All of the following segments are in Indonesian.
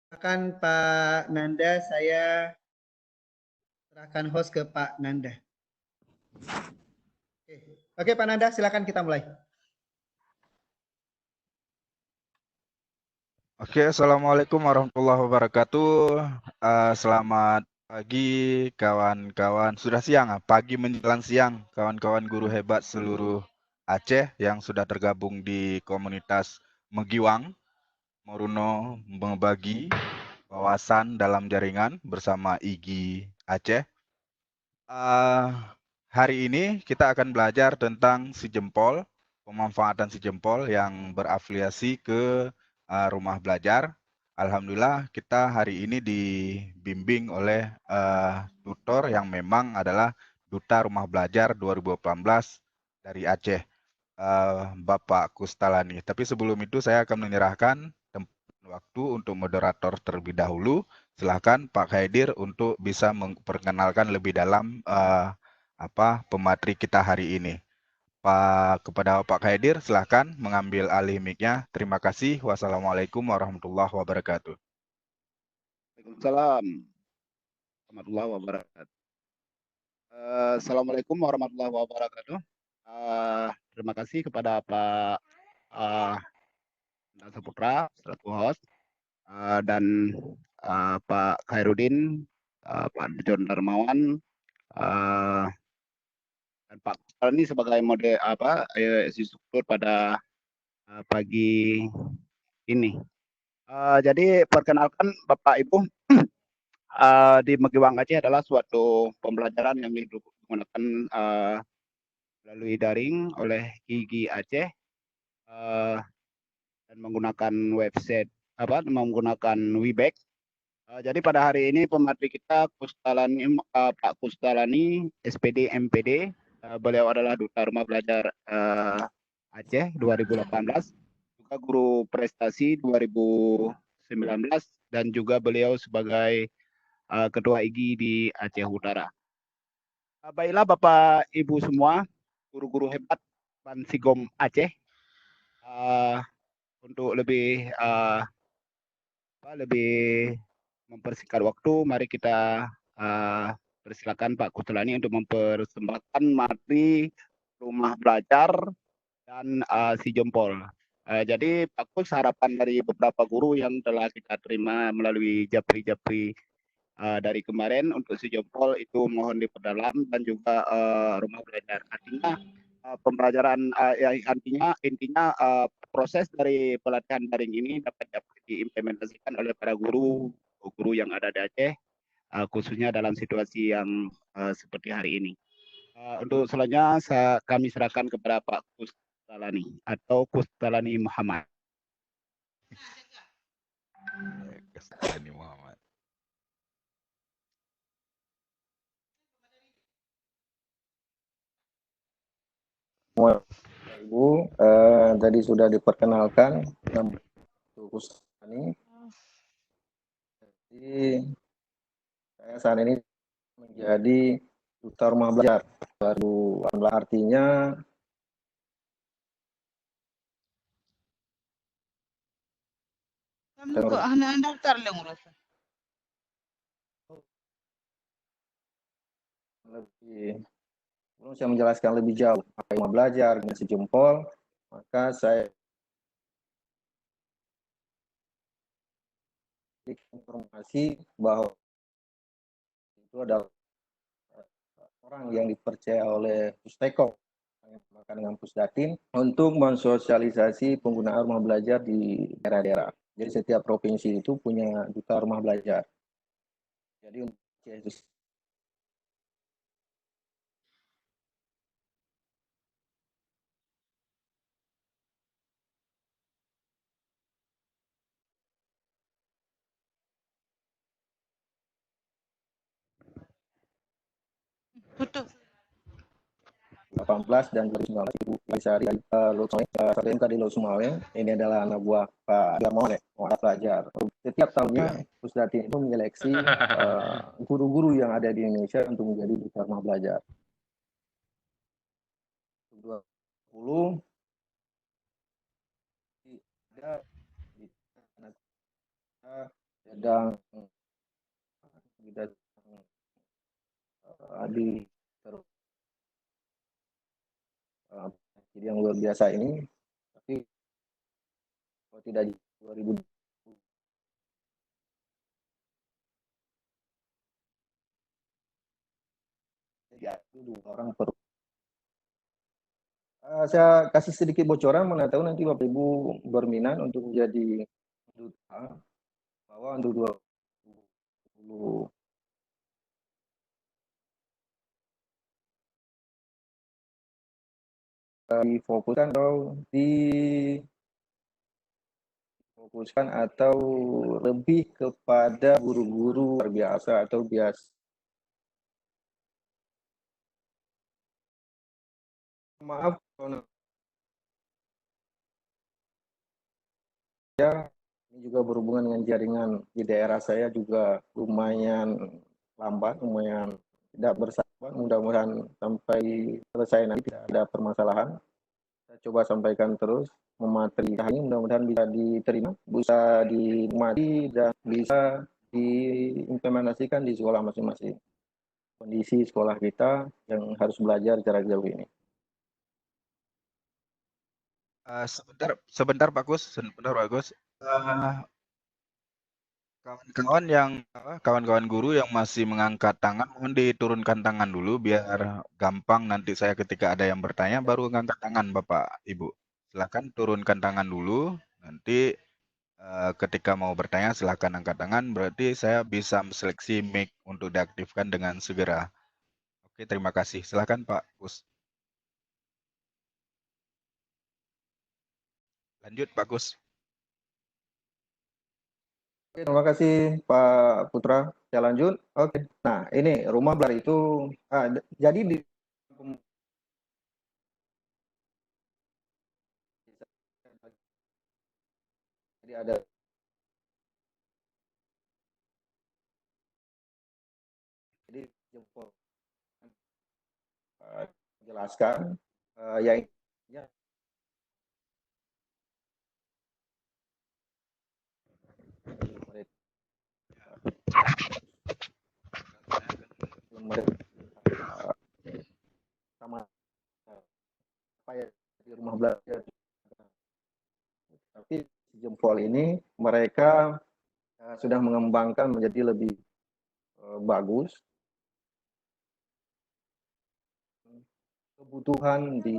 Silakan Pak Nanda, saya serahkan host ke Pak Nanda. Oke, Oke Pak Nanda, silakan kita mulai. Oke, Assalamualaikum warahmatullahi wabarakatuh. Selamat pagi kawan-kawan. Sudah siang, pagi menjelang siang, kawan-kawan guru hebat seluruh Aceh yang sudah tergabung di komunitas Megiwang, Moruno membagi wawasan dalam jaringan bersama IGI Aceh. Hari ini kita akan belajar tentang si jempol, pemanfaatan si jempol yang berafiliasi ke rumah belajar. Alhamdulillah kita hari ini dibimbing oleh tutor yang memang adalah Duta Rumah Belajar 2018 dari Aceh, Bapak Kustalani. Tapi sebelum itu saya akan menyerahkan waktu untuk moderator terlebih dahulu. Silakan Pak Khaidir untuk bisa memperkenalkan lebih dalam pemateri kita hari ini. Kepada Pak Khaidir, silakan mengambil alih mic-nya. Terima kasih. Wassalamualaikum warahmatullahi wabarakatuh. Waalaikumsalam warahmatullahi wabarakatuh. Assalamualaikum warahmatullahi wabarakatuh. Terima kasih kepada Pak Nanda Saputra selaku host dan Pak Khairuddin, Pak John Darmawan, dan Pak Kustalani sebagai instruktur pada pagi ini. Jadi perkenalkan Bapak Ibu, di Megiwang Aceh adalah suatu pembelajaran yang digunakan melalui daring oleh IGI Aceh dan menggunakan website menggunakan Webex. Jadi pada hari ini pemateri kita Pak Kustalani SPD MPD. Beliau adalah Duta Rumah Belajar Aceh 2018, juga guru prestasi 2019, dan juga beliau sebagai Ketua IGI di Aceh Utara. Baiklah Bapak Ibu semua, guru-guru hebat Bansigom Aceh, untuk lebih mempersingkat waktu, mari kita persilakan Pak Kustalani untuk mempersembahkan materi rumah belajar dan si jempol. Jadi Pak Kus, harapan dari beberapa guru yang telah kita terima melalui japri-japri dari kemarin untuk si jempol itu mohon diperdalam, dan juga rumah belajar. Artinya pembelajaran intinya proses dari pelatihan daring ini dapat diimplementasikan oleh para guru yang ada di Aceh, khususnya dalam situasi yang seperti hari ini. Untuk selanjutnya kami serahkan kepada Pak Kustalani atau Kustalani Muhammad. Kustalani Muhammad. Ibu, tadi sudah diperkenalkan nama Kustalani. Jadi saya saat ini menjadi Duta Rumah Belajar 2018, artinya sebelum saya menjelaskan lebih jauh apa rumah belajar dengan si jempol, maka saya informasi bahwa itu adalah orang yang dipercaya oleh Pustekom dengan Pusdatin untuk mensosialisasi penggunaan rumah belajar di daerah-daerah. Jadi setiap provinsi itu punya duta rumah belajar. Jadi untuk Putus. 18 dan 2019 Ibu Laisari MK di Losumaweng. Ini adalah anak buah Pak Darmawan, orang pelajar. Setiap tahunnya Pusdatin itu menyeleksi guru-guru yang ada di Indonesia untuk menjadi duta rumah belajar. 2020 ada sedang kita di jadi yang luar biasa ini, tapi kalau tidak di 2000 jadi dua orang per. Saya kasih sedikit bocoran, mana tahu nanti Bapak Ibu berminat untuk menjadi duta bahwa untuk 2020 difokuskan atau lebih kepada guru-guru luar biasa atau biasa. Maaf kalau ya, ini juga berhubungan dengan jaringan di daerah saya juga lumayan lambat, lumayan tidak bersahabat. Mudah-mudahan sampai selesai nanti tidak ada permasalahan. Saya coba sampaikan terus memateri ini, mudah-mudahan bisa diterima, bisa dinikmati dan bisa diimplementasikan di sekolah masing-masing. Kondisi sekolah kita yang harus belajar jarak jauh ini. Sebentar Pak Gus, sebentar Pak Gus. Kawan-kawan guru yang masih mengangkat tangan, mohon diturunkan tangan dulu biar gampang nanti saya ketika ada yang bertanya baru mengangkat tangan Bapak Ibu. Silakan turunkan tangan dulu, nanti ketika mau bertanya silakan angkat tangan, berarti saya bisa seleksi mic untuk diaktifkan dengan segera. Oke, terima kasih. Silakan Pak Gus. Lanjut Pak Gus. Oke, terima kasih Pak Putra. Saya lanjut. Oke. Nah, ini rumah belajar itu jadi ada jadi jempol jelaskan yang ya, sama apa ya di rumah belajar. Tapi jempol ini mereka sudah mengembangkan menjadi lebih bagus. Kebutuhan di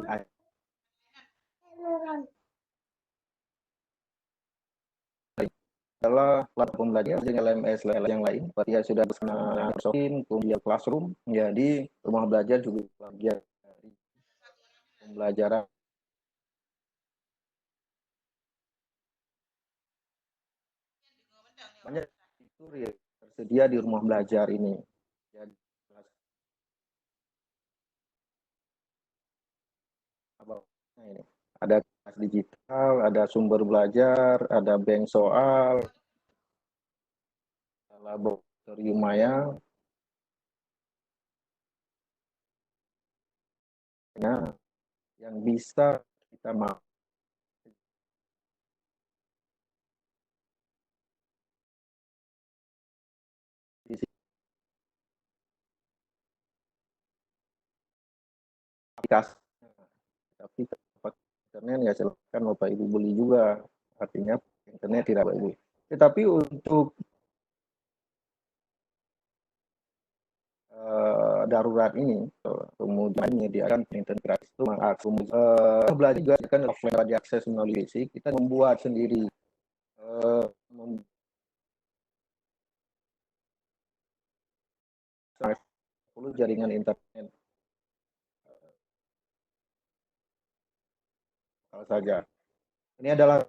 adalah platform belajar dengan LMS yang lain, seperti yang sudah bersama Microsoft, kemudian Classroom, jadi rumah belajar juga bagian dari pembelajaran. Banyak fitur yang tersedia di rumah belajar ini. Jadi, ini ada kelas digital, ada sumber belajar, ada bank soal, laboratorium maya, yang bisa kita mau. Aplikasi, tapi internet ya silakan Bapak Ibu beli juga, artinya internet tidak bagus. Tetapi untuk darurat ini kemudian menyediakan internet gratis itu belajar juga kan offline diakses melalui PC, kita membuat sendiri jaringan internet kalau saja. Ini adalah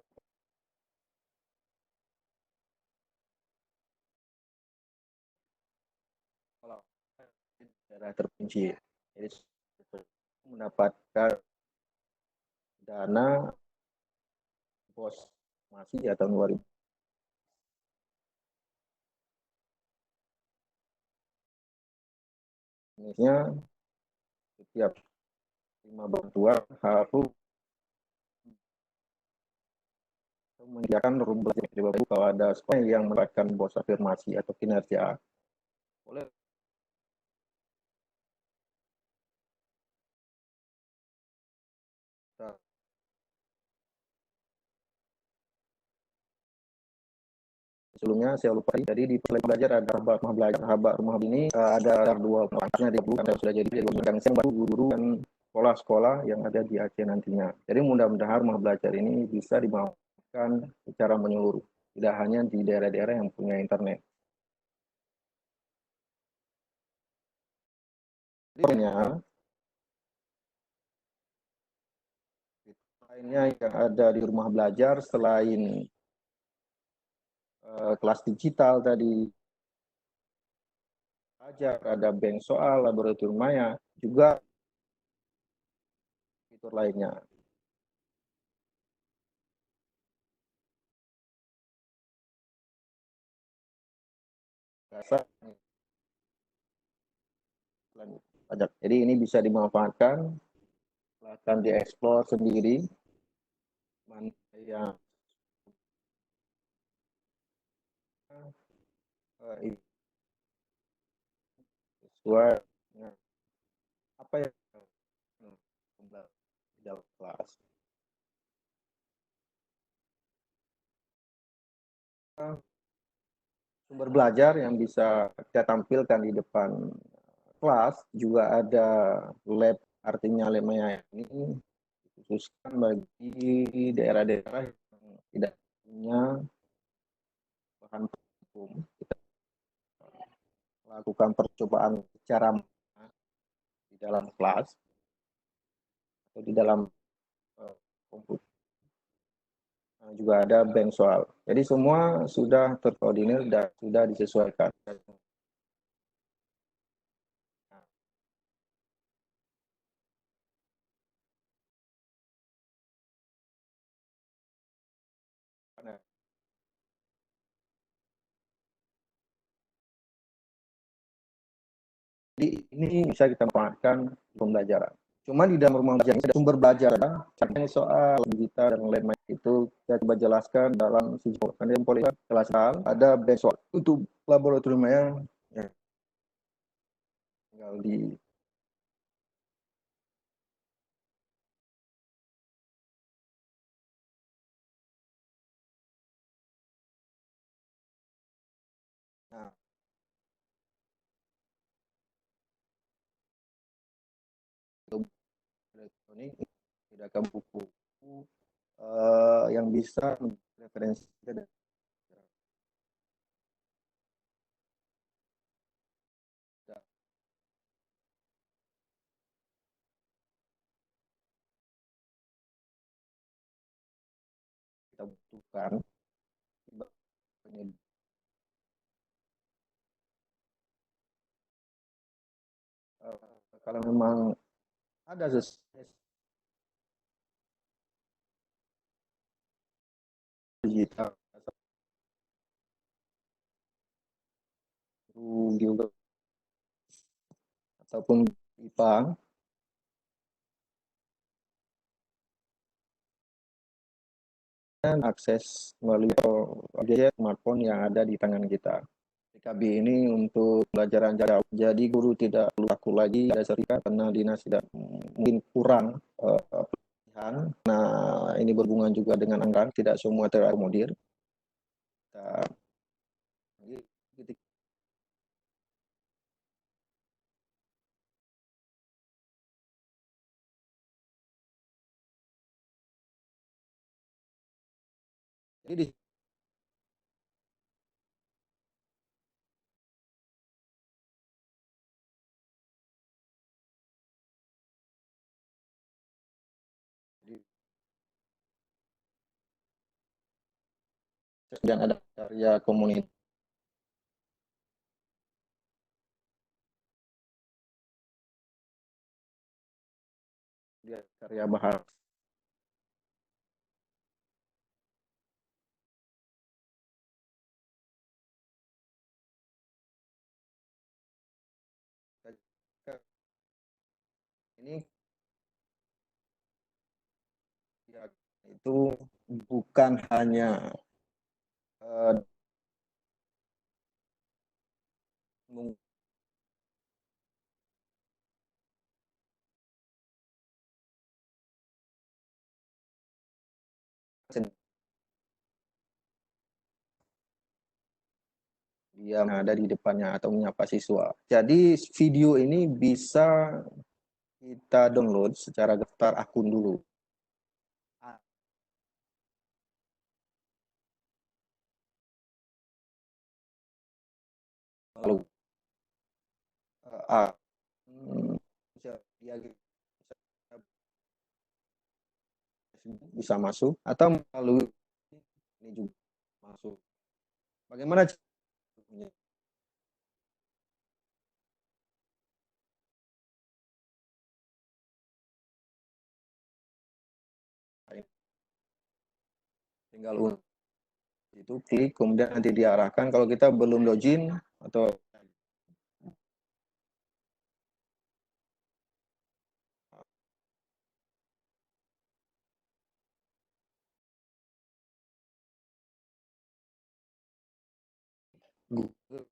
daerah terpencil, jadi mendapatkan dana bos masih ya tahun 2000. Jenisnya setiap 5 bantuan harus menyediakan room belajar. Jadi Bapak Ibu kalau ada sekolah yang mendapatkan bos afirmasi atau kinerja, boleh sebelumnya saya lupa. Jadi di Perlengkapan Belajar ada rumah belajar, rumah ini ada dua maksudnya di bukan sudah jadi yang baru guru dan sekolah-sekolah yang ada di Aceh nantinya. Jadi mudah-mudahan rumah belajar ini bisa dimanfaatkan secara menyeluruh, tidak hanya di daerah-daerah yang punya internet. Lainnya yang ada di rumah belajar selain kelas digital tadi, ada bank soal, laboratorium maya, juga fitur lainnya. Jadi ini bisa dimanfaatkan, akan dieksplor sendiri mana yang sesuai dengan apa yang di dalam kelas. Sumber belajar yang bisa kita tampilkan di depan kelas juga ada lab, artinya lab maya ini dikhususkan bagi daerah-daerah yang tidak punya bahan hukum. Kita lakukan percobaan secara di dalam kelas atau di dalam komputer. Nah, juga ada bank soal. Jadi semua sudah terkoordinir dan sudah disesuaikan. Jadi ini bisa kita manfaatkan pembelajaran. Cuma di dalam rumah belajar ini ada sumber belajar, misalnya soal digital dan lain-lain itu saya coba jelaskan dalam sijil. Nanti yang boleh jelaskan ada besok untuk laboratorium yang ya, tinggal di nah, elektronik tidak ke buku yang bisa referensi kita butuhkan. Kalau memang ada digital juga ataupun IPA dan akses melalui gadget smartphone yang ada di tangan kita. PKB ini untuk pelajaran jarak, jadi guru tidak perlu takut lagi ada sertifikat karena dinas tidak mungkin kurang pelatihan. Nah, ini berhubungan juga dengan anggaran, tidak semua terakomodir. Jadi dan ada karya komunitas karya bahasa ini ya, itu bukan hanya dia ada di depannya atau menyapa siswa. Jadi video ini bisa kita download secara daftar akun dulu. Lalu bisa masuk atau melalui ini juga masuk. Bagaimana caranya? Tinggal itu klik, kemudian nanti diarahkan. Kalau kita belum login atau Google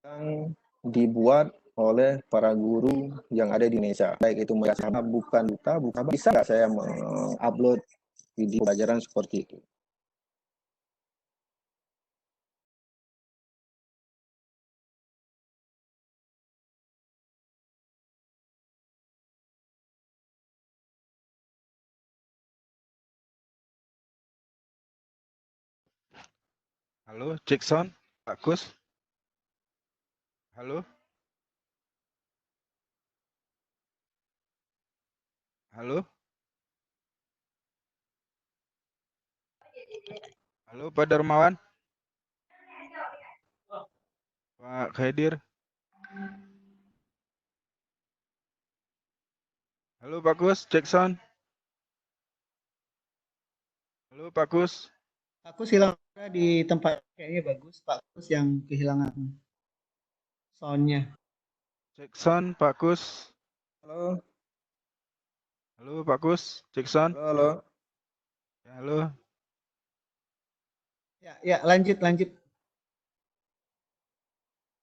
yang dibuat oleh para guru yang ada di Indonesia, baik itu bukan bisa nggak saya mengupload video pelajaran seperti itu? Halo, cek sound, Pak Kus. Halo, halo, halo, Pak Darmawan, Pak Khaidir. Halo, Pak Kus, cek sound. Halo, Pak Kus. Pak Kus hilang di tempat kayaknya bagus. Pak Kus yang kehilangan soundnya. Cek sound, Pak Kus. Halo, Halo, Pak Kus, cek sound. halo. Ya, halo. Ya, lanjut.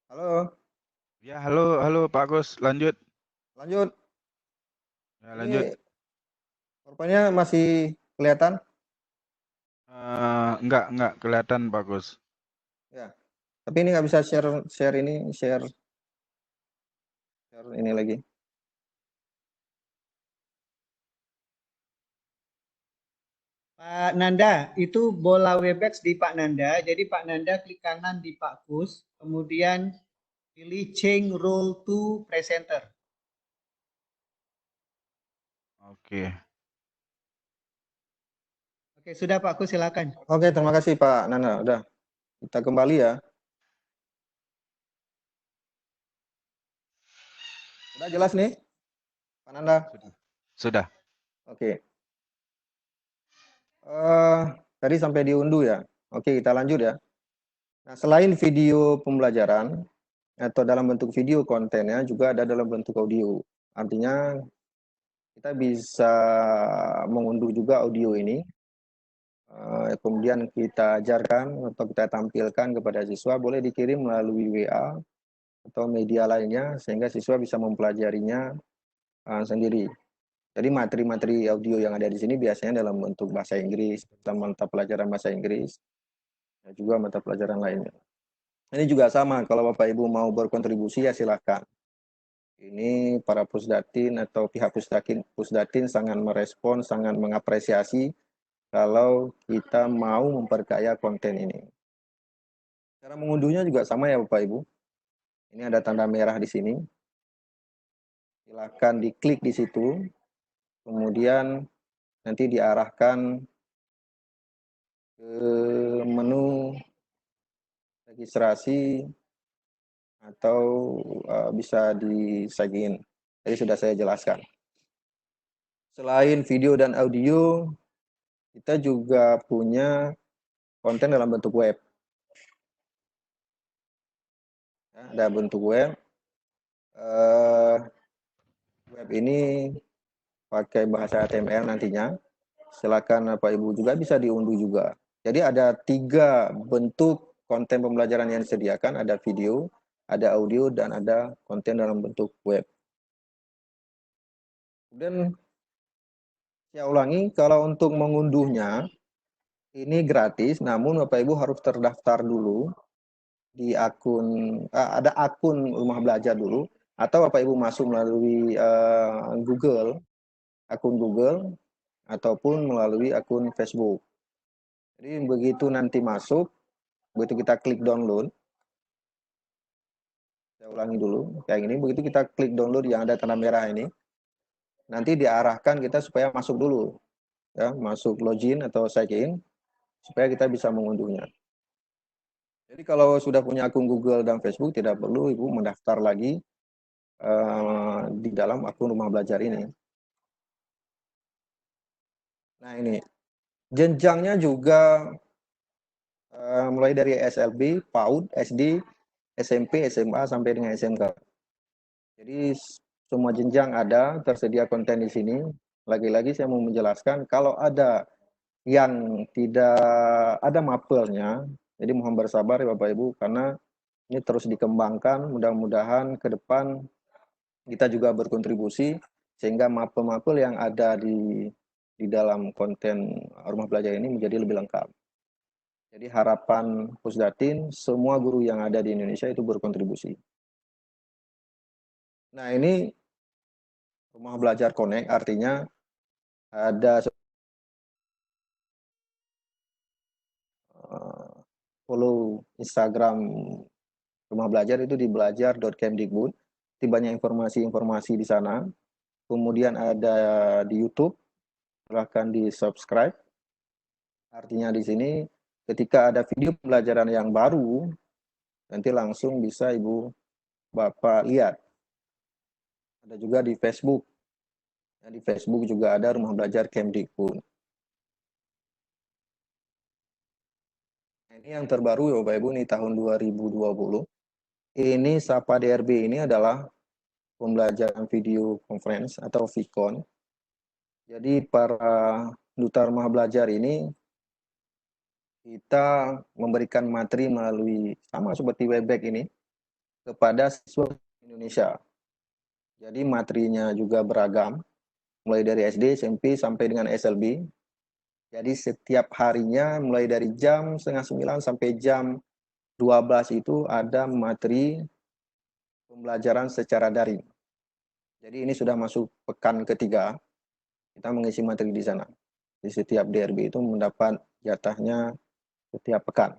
Halo, Ya, halo, Pak Kus, lanjut. lanjut. Ya, lanjut. Ini rupanya masih kelihatan? Enggak kelihatan, Pak Kus. Ya. Tapi ini nggak bisa share ini lagi. Pak Nanda, itu bola Webex di Pak Nanda. Jadi Pak Nanda klik kanan di Pak Kus, kemudian pilih change role to presenter. Oke. Oke, sudah Pak Kus, silakan. Oke, terima kasih Pak Nana. Udah, kita kembali ya. Udah jelas nih, Pak Nanda? Sudah. Oke. Tadi sampai diunduh ya. Oke, kita lanjut ya. Nah, selain video pembelajaran atau dalam bentuk video kontennya juga ada dalam bentuk audio. Artinya kita bisa mengunduh juga audio ini, kemudian kita ajarkan atau kita tampilkan kepada siswa, boleh dikirim melalui WA atau media lainnya sehingga siswa bisa mempelajarinya sendiri. Jadi materi-materi audio yang ada di sini biasanya dalam bentuk bahasa Inggris, mata pelajaran bahasa Inggris, dan juga mata pelajaran lainnya. Ini juga sama, kalau Bapak Ibu mau berkontribusi ya silahkan. Ini para Pusdatin atau pihak Pusdatin sangat merespon, sangat mengapresiasi kalau kita mau memperkaya konten ini. Cara mengunduhnya juga sama ya Bapak Ibu. Ini ada tanda merah di sini. Silahkan diklik di situ. Kemudian nanti diarahkan ke menu registrasi atau bisa di-sign in. Jadi sudah saya jelaskan. Selain video dan audio, kita juga punya konten dalam bentuk web. Ya, ada bentuk web. Web ini pakai bahasa HTML nantinya. silakan Bapak Ibu juga bisa diunduh juga. Jadi ada 3 bentuk konten pembelajaran yang disediakan, ada video, ada audio, dan ada konten dalam bentuk web. Kemudian saya ulangi, kalau untuk mengunduhnya ini gratis, namun Bapak Ibu harus terdaftar dulu di akun, ada akun Rumah Belajar dulu, atau Bapak Ibu masuk melalui Google, akun Google, ataupun melalui akun Facebook. Jadi begitu nanti masuk, begitu kita klik download, saya ulangi dulu, kayak gini, begitu kita klik download yang ada tanda merah ini, nanti diarahkan kita supaya masuk dulu, ya, masuk login atau sign in, supaya kita bisa mengunduhnya. Jadi kalau sudah punya akun Google dan Facebook, tidak perlu Ibu mendaftar lagi di dalam akun Rumah Belajar ini. Nah ini, jenjangnya juga mulai dari SLB, PAUD, SD, SMP, SMA, sampai dengan SMK. Jadi semua jenjang ada, tersedia konten di sini. Lagi-lagi saya mau menjelaskan, kalau ada yang tidak ada mapelnya, jadi mohon bersabar ya Bapak Ibu, karena ini terus dikembangkan, mudah-mudahan ke depan kita juga berkontribusi, sehingga mapel-mapel yang ada di dalam konten Rumah Belajar ini menjadi lebih lengkap. Jadi harapan Pusdatin, semua guru yang ada di Indonesia itu berkontribusi. Nah ini Rumah Belajar Connect, artinya ada follow Instagram Rumah Belajar itu di belajar.kemdikbud. Itu banyak informasi-informasi di sana. Kemudian ada di YouTube, silahkan di subscribe. Artinya di sini ketika ada video pembelajaran yang baru, nanti langsung bisa Ibu Bapak lihat. Ada juga di Facebook. Ya, di Facebook juga ada Rumah Belajar Kemdikbud. Ini yang terbaru ya Bapak Ibu, ini tahun 2020. Ini Sapa DRB ini adalah pembelajaran video conference atau VCon. Jadi para duta Rumah Belajar ini kita memberikan materi melalui sama seperti Webex ini kepada siswa Indonesia. Jadi materinya juga beragam, mulai dari SD, SMP, sampai dengan SLB. Jadi setiap harinya mulai dari jam 8:30 sampai jam 12 itu ada materi pembelajaran secara daring. Jadi ini sudah masuk pekan ketiga, kita mengisi materi di sana. Di setiap DRB itu mendapat jatahnya setiap pekan.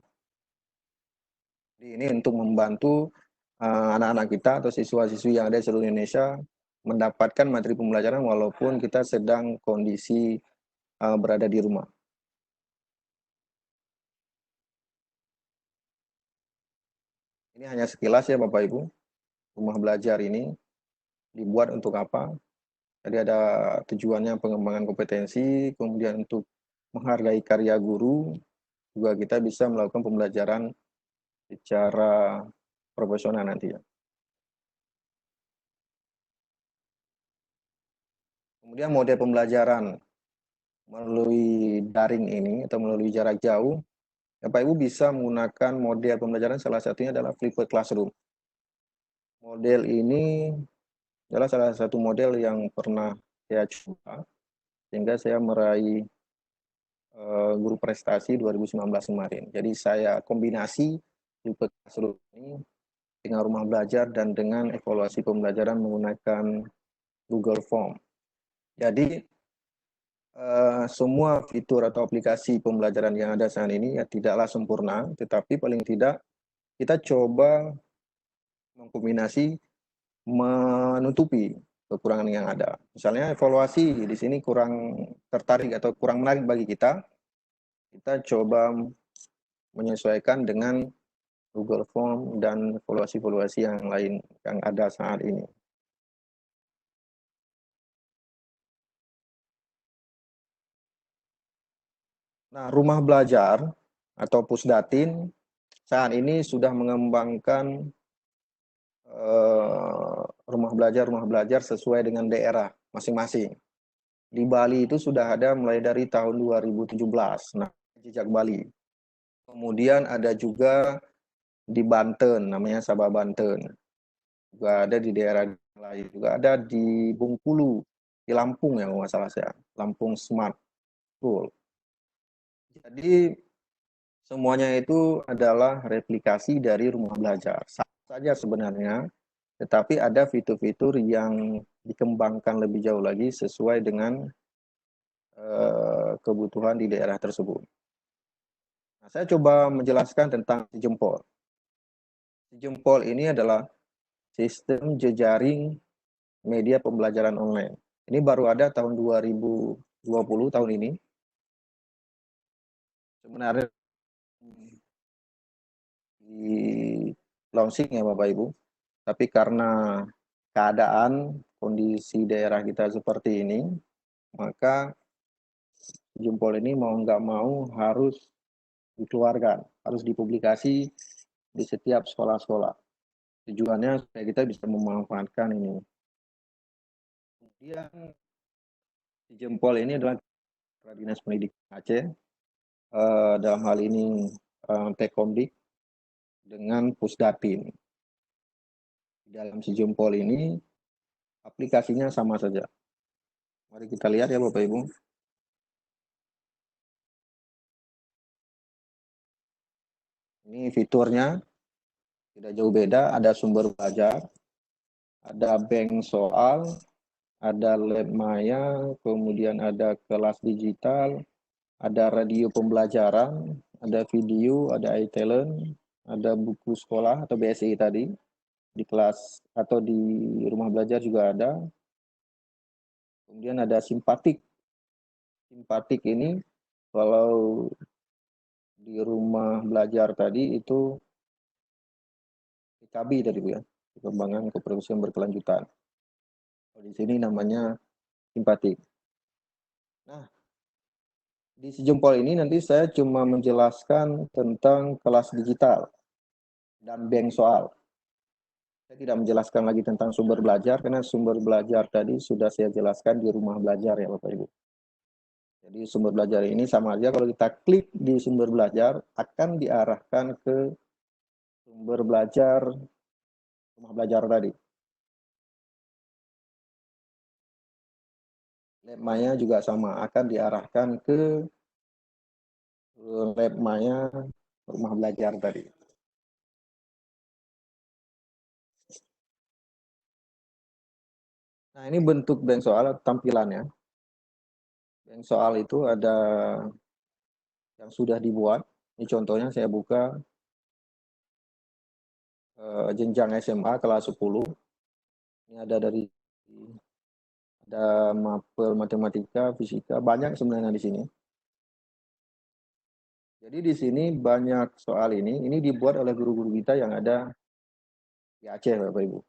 Jadi ini untuk membantu anak-anak kita atau siswa-siswi yang ada di seluruh Indonesia mendapatkan materi pembelajaran walaupun kita sedang kondisi berada di rumah. Ini hanya sekilas ya Bapak Ibu, Rumah Belajar ini dibuat untuk apa? Jadi ada tujuannya pengembangan kompetensi, kemudian untuk menghargai karya guru, juga kita bisa melakukan pembelajaran secara profesional nanti ya. Kemudian model pembelajaran melalui daring ini atau melalui jarak jauh, Bapak Ibu bisa menggunakan model pembelajaran, salah satunya adalah flipped classroom. Model ini adalah salah satu model yang pernah saya coba, sehingga saya meraih guru prestasi 2019 kemarin. Jadi saya kombinasi flipped classroom ini dengan Rumah Belajar dan dengan evaluasi pembelajaran menggunakan Google Form. Jadi semua fitur atau aplikasi pembelajaran yang ada saat ini ya tidaklah sempurna, tetapi paling tidak kita coba mengkombinasi menutupi kekurangan yang ada. Misalnya evaluasi di sini kurang tertarik atau kurang menarik bagi kita coba menyesuaikan dengan Google Form dan evaluasi-evaluasi yang lain yang ada saat ini. Nah, Rumah Belajar atau Pusdatin saat ini sudah mengembangkan rumah belajar sesuai dengan daerah masing-masing. di Bali itu sudah ada mulai dari tahun 2017. Nah, jejak Bali. Kemudian ada juga di Banten, namanya Sabah Banten. Juga ada di daerah lain. Juga ada di Bengkulu, di Lampung yang nggak salah saya. Lampung Smart School. Jadi semuanya itu adalah replikasi dari rumah belajar. Sama saja sebenarnya, tetapi ada fitur-fitur yang dikembangkan lebih jauh lagi sesuai dengan kebutuhan di daerah tersebut. Nah, saya coba menjelaskan tentang si jempol. Si jempol ini adalah sistem jejaring media pembelajaran online. Ini baru ada tahun 2020 tahun ini. Sebenarnya di launching ya Bapak Ibu. Tapi karena keadaan kondisi daerah kita seperti ini, maka jempol ini mau nggak mau harus dikeluarkan, harus dipublikasi di setiap sekolah-sekolah. Tujuannya supaya kita bisa memanfaatkan ini. Kemudian jempol ini adalah Dinas Pendidikan Aceh, dalam hal ini Tekomdik dengan Pusdatin. Di dalam si jempol ini aplikasinya sama saja. Mari kita lihat ya Bapak Ibu. Ini fiturnya tidak jauh beda, ada sumber belajar, ada bank soal, ada lab maya, kemudian ada kelas digital, ada radio pembelajaran, ada video, ada iTalent, ada buku sekolah atau BSI tadi, di kelas atau di rumah belajar juga ada. Kemudian ada simpatik. Simpatik ini kalau di rumah belajar tadi itu PKB tadi Bu ya, pengembangan keprofesian berkelanjutan. Di sini namanya simpatik. Nah, di si jempol ini nanti saya cuma menjelaskan tentang kelas digital dan bank soal. Saya tidak menjelaskan lagi tentang sumber belajar karena sumber belajar tadi sudah saya jelaskan di rumah belajar ya Bapak Ibu. Jadi sumber belajar ini sama aja kalau kita klik di sumber belajar akan diarahkan ke sumber belajar rumah belajar tadi. Lab maya juga sama, akan diarahkan ke lab maya rumah belajar tadi. Nah, ini bentuk bank soal tampilannya. Bank soal itu ada yang sudah dibuat. Ini contohnya saya buka jenjang SMA kelas 10. Ini ada mapel matematika, fisika, banyak sebenarnya di sini. Jadi di sini banyak soal ini dibuat oleh guru-guru kita yang ada di Aceh, Bapak Ibu.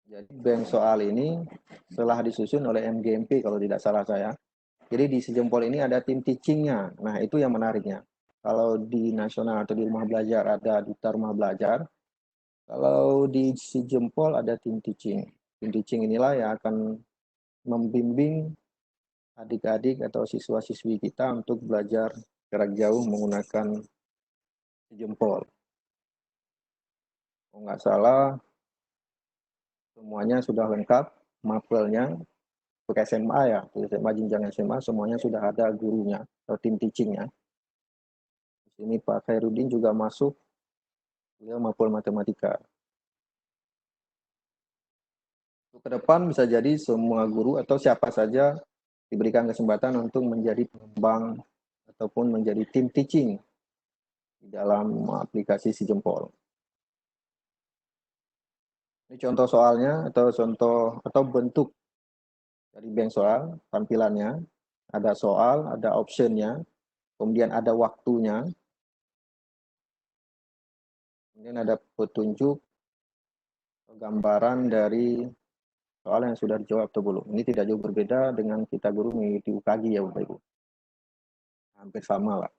Jadi bank soal ini telah disusun oleh MGMP kalau tidak salah saya. Jadi di si jempol ini ada tim teachingnya. Nah itu yang menariknya. Kalau di nasional atau di rumah belajar ada duta rumah belajar. Kalau di si jempol ada tim teaching. Tim teaching inilah yang akan membimbing adik-adik atau siswa-siswi kita untuk belajar jarak jauh menggunakan si jempol. Kalau nggak salah, semuanya sudah lengkap, mapelnya, untuk SMA ya, untuk SMA jenjang SMA semuanya sudah ada gurunya atau tim teachingnya. Di sini Pak Khairuddin juga masuk, beliau mapel matematika. Untuk ke depan bisa jadi semua guru atau siapa saja diberikan kesempatan untuk menjadi pengembang ataupun menjadi tim teaching di dalam aplikasi si jempol. Ini contoh soalnya atau bentuk dari bank soal, tampilannya. Ada soal, ada optionnya, kemudian ada waktunya, kemudian ada petunjuk gambaran dari soal yang sudah dijawab atau belum. Ini tidak jauh berbeda dengan kita guru mengikuti UKG ya Bapak Ibu. Hampir sama lah.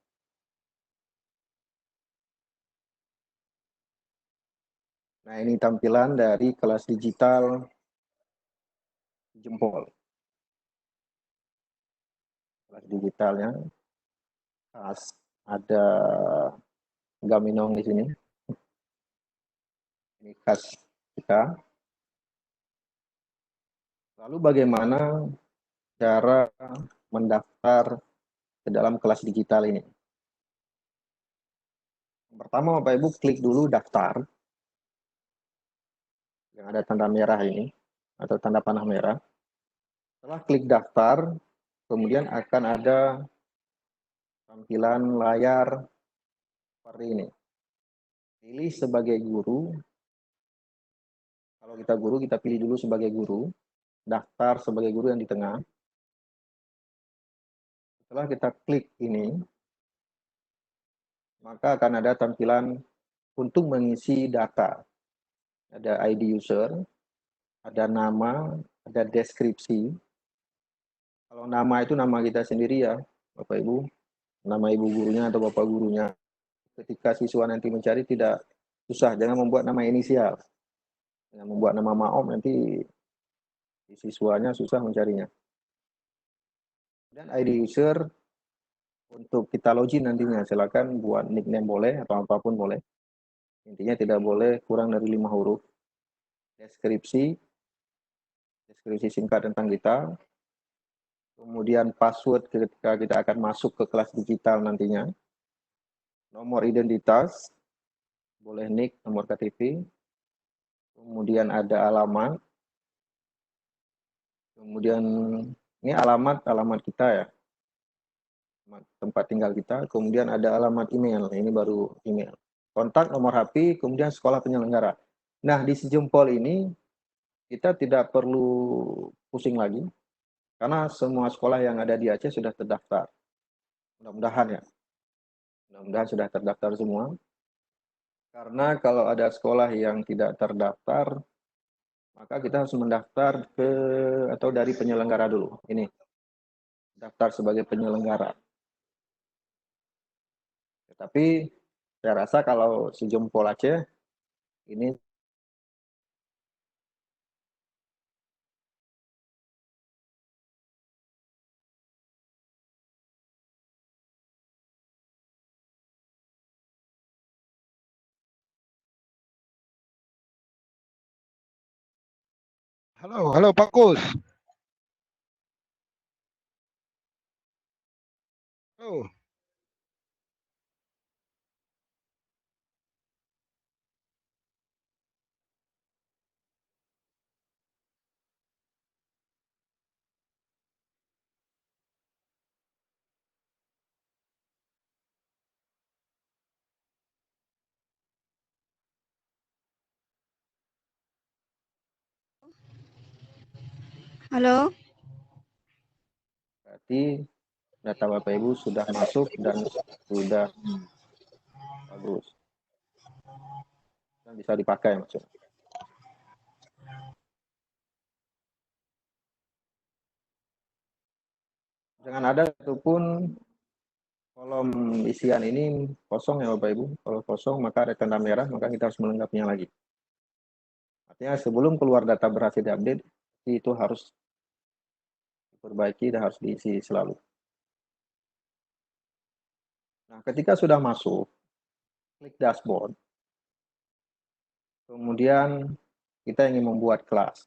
Nah ini tampilan dari kelas digital jempol. kelas digitalnya. Ada Gaminong di sini. Ini khas kita. Lalu bagaimana cara mendaftar ke dalam kelas digital ini? Pertama, Bapak Ibu klik dulu daftar. Yang ada tanda merah ini, atau tanda panah merah. Setelah klik daftar, kemudian akan ada tampilan layar seperti ini. Pilih sebagai guru. Kalau kita guru, kita pilih dulu sebagai guru. Daftar sebagai guru yang di tengah. Setelah kita klik ini, maka akan ada tampilan untuk mengisi data. Ada ID user, ada nama, ada deskripsi. Kalau nama itu nama kita sendiri ya, Bapak Ibu. Nama ibu gurunya atau bapak gurunya. Ketika siswa nanti mencari tidak susah, jangan membuat nama inisial. Jangan membuat nama Maom, nanti siswanya susah mencarinya. Dan ID user untuk kita login nantinya, silakan buat nickname boleh atau apapun boleh. Intinya tidak boleh kurang dari 5 huruf. Deskripsi singkat tentang kita. Kemudian password ketika kita akan masuk ke kelas digital nantinya. Nomor identitas, boleh nick, nomor KTP. Kemudian ada alamat. Kemudian ini alamat kita ya. Tempat tinggal kita. Kemudian ada alamat email. Ini baru email. Kontak, nomor HP, kemudian sekolah penyelenggara. Nah, di Sijempol ini kita tidak perlu pusing lagi. Karena semua sekolah yang ada di Aceh sudah terdaftar. Mudah-mudahan ya. Mudah-mudahan sudah terdaftar semua. Karena kalau ada sekolah yang tidak terdaftar, maka kita harus mendaftar atau dari penyelenggara dulu. Ini, daftar sebagai penyelenggara. Tapi saya rasa kalau Sijempol Aceh, ini Halo Pak Kus. Halo. Halo. berarti data Bapak Ibu sudah masuk dan sudah bagus. Dan bisa dipakai maksudnya. Jangan ada satupun kolom isian ini kosong ya Bapak Ibu. Kalau kosong maka ada tanda merah, maka kita harus melengkapinya lagi. Artinya sebelum keluar data berhasil diupdate, itu harus diperbaiki dan harus diisi selalu. Nah, ketika sudah masuk, klik dashboard. Kemudian kita ingin membuat kelas.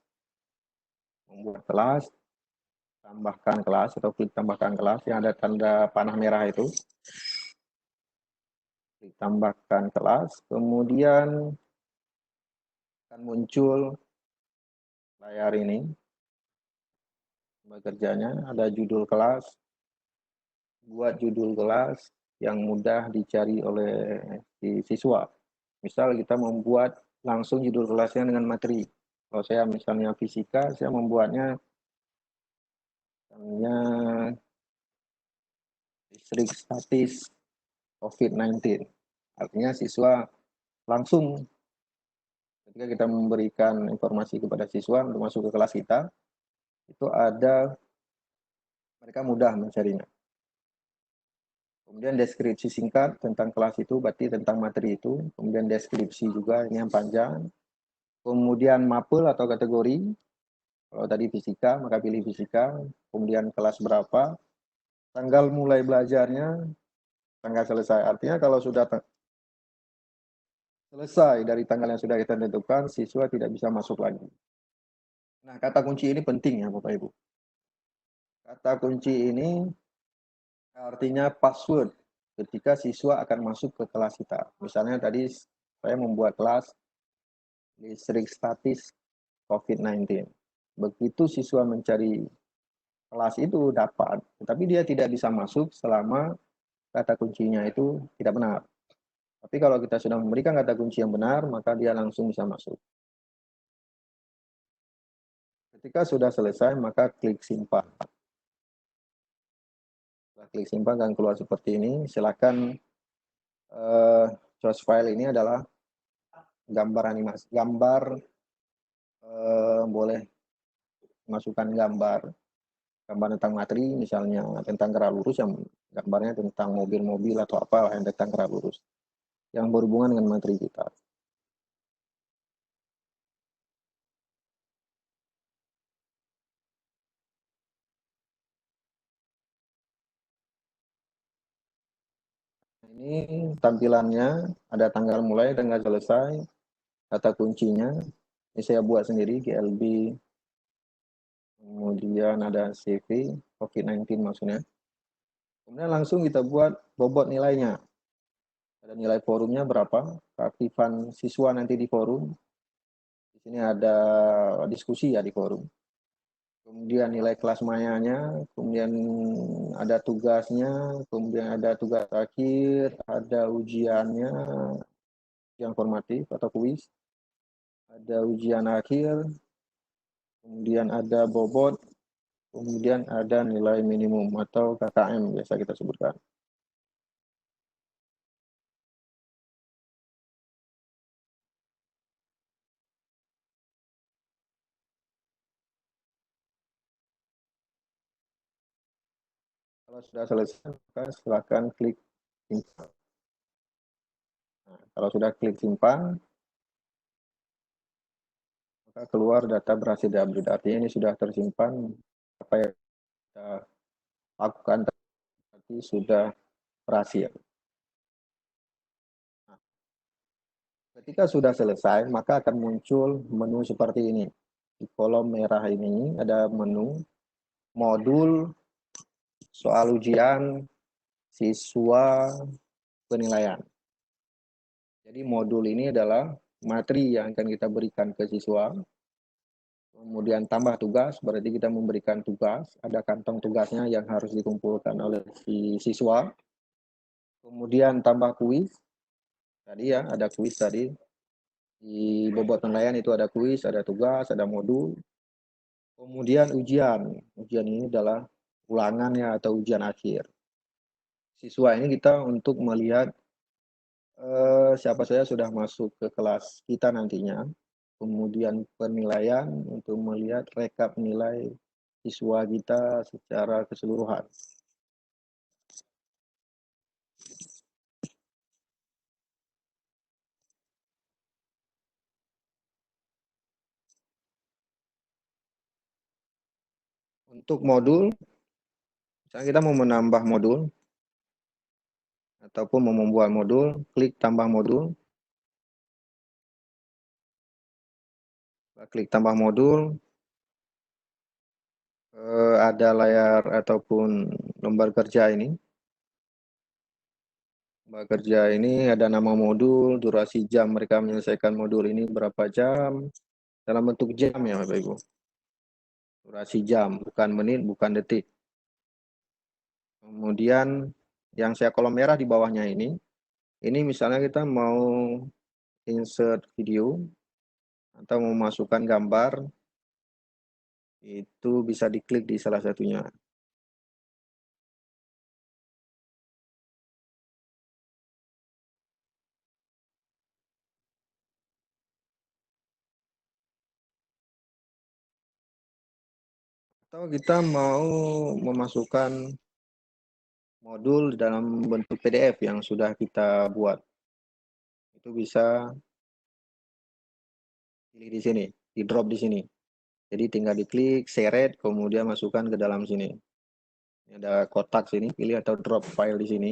Membuat kelas, tambahkan kelas atau klik tambahkan kelas yang ada tanda panah merah itu. Klik tambahkan kelas, kemudian akan muncul layar ini. Bekerjanya ada judul kelas. Buat judul kelas yang mudah dicari oleh si siswa. Misal kita membuat langsung judul kelasnya dengan materi. Kalau saya misalnya fisika, saya membuatnya misalnya listrik statis COVID-19. Artinya siswa langsung ketika kita memberikan informasi kepada siswa untuk masuk ke kelas kita, itu ada mereka mudah mencarinya. Kemudian deskripsi singkat tentang kelas itu, berarti tentang materi itu. Kemudian deskripsi juga, ini yang panjang. Kemudian mapel atau kategori. Kalau tadi fisika, maka pilih fisika. Kemudian kelas berapa. tanggal mulai belajarnya, tanggal selesai. Artinya kalau sudah selesai dari tanggal yang sudah kita tentukan, siswa tidak bisa masuk lagi. Nah, kata kunci ini penting ya Bapak Ibu. Kata kunci ini artinya password ketika siswa akan masuk ke kelas kita. Misalnya tadi saya membuat kelas listrik statis COVID-19. Begitu siswa mencari kelas itu dapat, tetapi dia tidak bisa masuk selama kata kuncinya itu tidak benar. Tapi kalau kita sudah memberikan kata kunci yang benar, maka dia langsung bisa masuk. Ketika sudah selesai, maka klik simpan. Setelah klik simpan akan keluar seperti ini. Silakan source file ini adalah gambar animasi, boleh masukkan gambar tentang materi, misalnya tentang gerak lurus yang gambarnya tentang mobil-mobil atau apa yang tentang gerak lurus yang berhubungan dengan materi kita. Ini tampilannya, ada tanggal mulai, tanggal selesai, kata kuncinya. Ini saya buat sendiri, GLB, kemudian ada CV, COVID-19 maksudnya. Kemudian langsung kita buat bobot nilainya. Ada nilai forumnya berapa, keaktifan siswa nanti di forum. Di sini ada diskusi ya di forum. Kemudian nilai kelas mayanya, kemudian ada tugasnya, kemudian ada tugas akhir, ada ujiannya, ujian formatif atau kuis, ada ujian akhir, kemudian ada bobot, kemudian ada nilai minimum atau KKM biasa kita sebutkan. Kalau sudah selesai, maka silakan klik simpan. Nah, kalau sudah klik simpan, maka keluar data berhasil diupload. Artinya ini sudah tersimpan, apa yang kita lakukan tadi sudah berhasil. Nah, ketika sudah selesai, maka akan muncul menu seperti ini. Di kolom merah ini ada menu modul, soal ujian, siswa, penilaian. Jadi modul ini adalah materi yang akan kita berikan ke siswa. Kemudian tambah tugas, berarti kita memberikan tugas, ada kantong tugasnya yang harus dikumpulkan oleh si siswa. Kemudian tambah kuis, tadi ya ada kuis tadi. Di bobot penilaian itu ada kuis, ada tugas, ada modul. Kemudian ujian ini adalah ulangannya atau ujian akhir. Siswa ini kita untuk melihat siapa saja sudah masuk ke kelas kita nantinya. Kemudian penilaian untuk melihat rekap nilai siswa kita secara keseluruhan. Untuk modul, misalnya kita mau menambah modul, ataupun mau membuat modul, klik tambah modul. Klik tambah modul, ada layar ataupun lembar kerja ini. Lembar kerja ini ada nama modul, durasi jam mereka menyelesaikan modul ini berapa jam, dalam bentuk jam ya Bapak Ibu. Durasi jam, bukan menit, bukan detik. Kemudian yang saya kolom merah di bawahnya ini misalnya kita mau insert video atau memasukkan gambar, itu bisa diklik di salah satunya. Atau kita mau memasukkan modul dalam bentuk PDF yang sudah kita buat. Itu bisa pilih di sini, di drop di sini. Jadi tinggal diklik, seret, kemudian masukkan ke dalam sini. Ini ada kotak sini, pilih atau drop file di sini.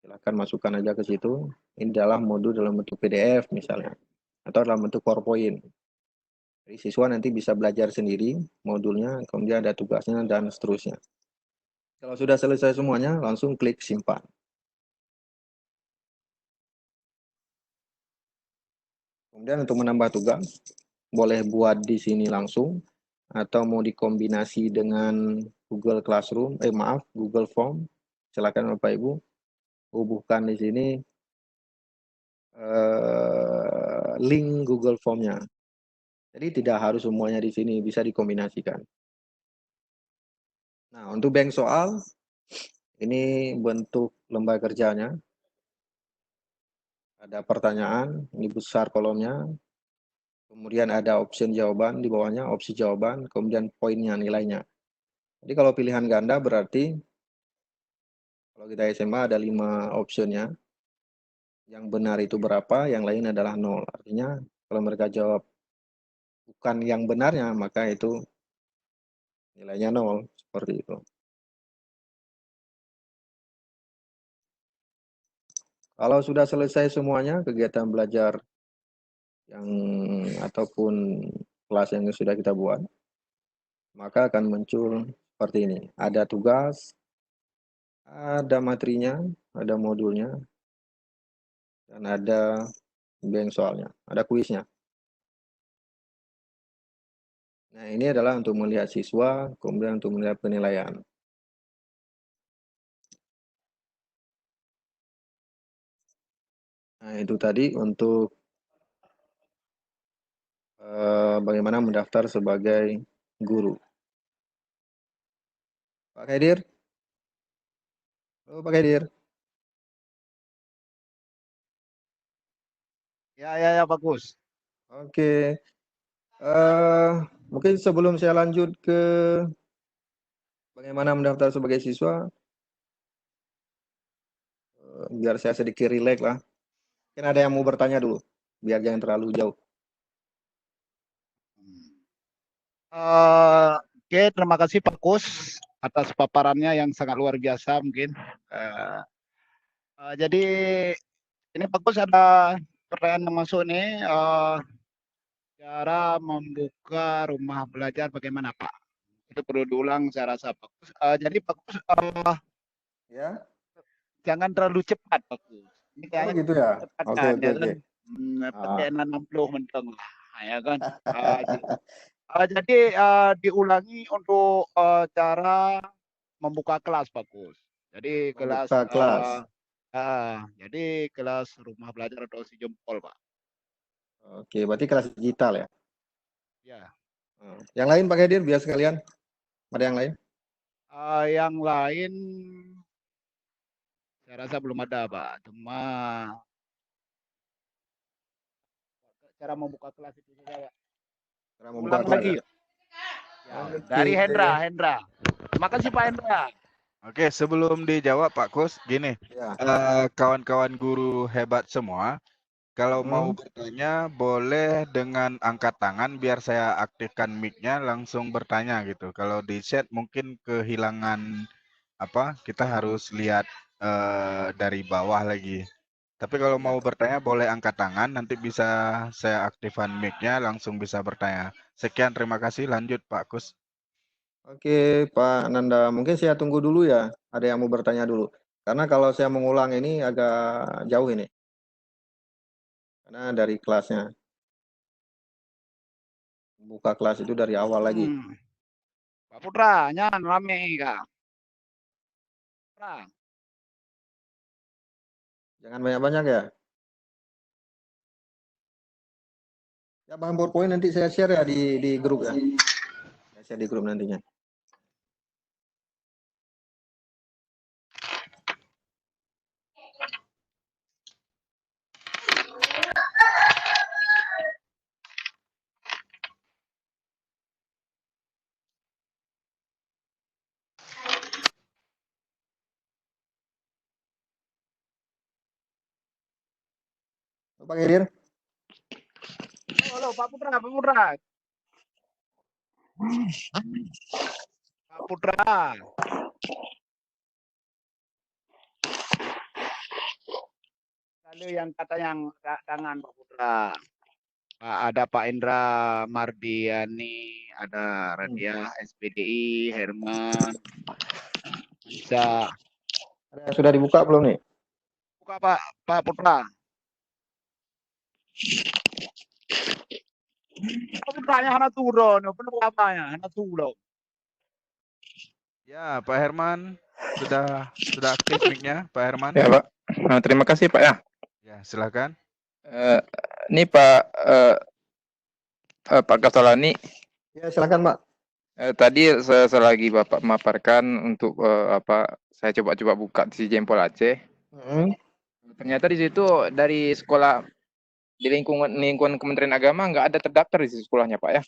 Silahkan masukkan aja ke situ. Ini dalam bentuk PDF misalnya, atau dalam bentuk PowerPoint. Jadi siswa nanti bisa belajar sendiri modulnya, kemudian ada tugasnya dan seterusnya. Kalau sudah selesai semuanya, langsung klik simpan. Kemudian untuk menambah tugas, boleh buat di sini langsung, atau mau dikombinasi dengan Google Classroom, Google Form. Silakan Bapak Ibu, hubungkan di sini link Google Form-nya. Jadi tidak harus semuanya di sini, bisa dikombinasikan. Nah, untuk bank soal, ini bentuk lembar kerjanya. Ada pertanyaan, ini besar kolomnya. Kemudian ada option jawaban, di bawahnya opsi jawaban, kemudian poinnya, nilainya. Jadi kalau pilihan ganda berarti, kalau kita SMA ada 5 optionnya. Yang benar itu berapa, yang lain adalah 0. Artinya kalau mereka jawab bukan yang benarnya, maka itu nilainya 0. Seperti itu. Kalau sudah selesai semuanya, kegiatan belajar yang ataupun kelas yang sudah kita buat, maka akan muncul seperti ini. Ada tugas, ada materinya, ada modulnya, dan ada bank soalnya, ada kuisnya. Nah, ini adalah untuk melihat siswa, kemudian untuk melihat penilaian. Nah, itu tadi untuk bagaimana mendaftar sebagai guru. Pak Khadir? Halo Pak Khadir. Ya, bagus. Oke. Mungkin sebelum saya lanjut ke bagaimana mendaftar sebagai siswa, biar saya sedikit rileks lah. Mungkin ada yang mau bertanya dulu, biar jangan terlalu jauh. Oke, terima kasih Pak Kus atas paparannya yang sangat luar biasa mungkin. Jadi ini Pak Kus ada pertanyaan yang masuk nih. Cara membuka rumah belajar bagaimana Pak? Itu perlu diulang saya rasa Pak Kus. Jadi Pak Kus Ya. jangan terlalu cepat Pak Kus. Ini Oh kayaknya gitu ya. cepat Oke kan oke ya oke. kan. Pakai 60 menteng lah ya kan. Jadi diulangi untuk cara membuka kelas Pak Kus. Jadi kelas Membuka kelas. jadi kelas rumah belajar atau si jempol Pak. Oke, berarti kelas digital ya. Ya. Yang lain Pak Khadir, biar sekalian. Ada yang lain? Yang lain saya rasa belum ada Pak. Cuma cara membuka kelas itu saja. Cara membuka Ulang kelas lagi. ya. Ya, Oke. dari Hendra. Terima kasih Pak Hendra. Oke, sebelum dijawab Pak Kus, gini, Ya. kawan-kawan guru hebat semua, kalau mau bertanya boleh dengan angkat tangan biar saya aktifkan mic-nya langsung bertanya gitu. Kalau di chat mungkin kehilangan kita harus lihat dari bawah lagi. Tapi kalau mau bertanya boleh angkat tangan, nanti bisa saya aktifkan mic-nya langsung bisa bertanya. Sekian, terima kasih. Lanjut Pak Kus. Oke, Pak Nanda, mungkin saya tunggu dulu ya. Ada yang mau bertanya dulu. Karena kalau saya mengulang ini agak jauh ini. Karena dari kelasnya. Buka kelas itu dari awal lagi. Pak Putra, nyan rame Kak. Putra. Jangan banyak-banyak ya. Ya, bahan PowerPoint nanti saya share ya di grup ya. Saya share di grup nantinya. Pak Khadir. Halo Pak Putra. Pak Putra. Lalu yang katanya yang tangan Pak Putra. Ada Pak Indra Mardiani, ada Radia SPDI, Herman, bisa Sudah dibuka belum nih? buka Pak Putra. Pak Putranya hana turun, belum apanya, hana turun. Ya, Pak Herman sudah aktif mic-nya, Pak Herman. Ya, Pak. Terima kasih, Pak ya. Ya, silakan. Ini Pak Pak Kasolani, Ya, silakan, Pak. tadi selagi Bapak memaparkan untuk saya coba-coba buka di Jempol Aceh. Ternyata di situ dari sekolah di lingkungan Kementerian Agama nggak ada terdaftar di situ sekolahnya, Pak ya.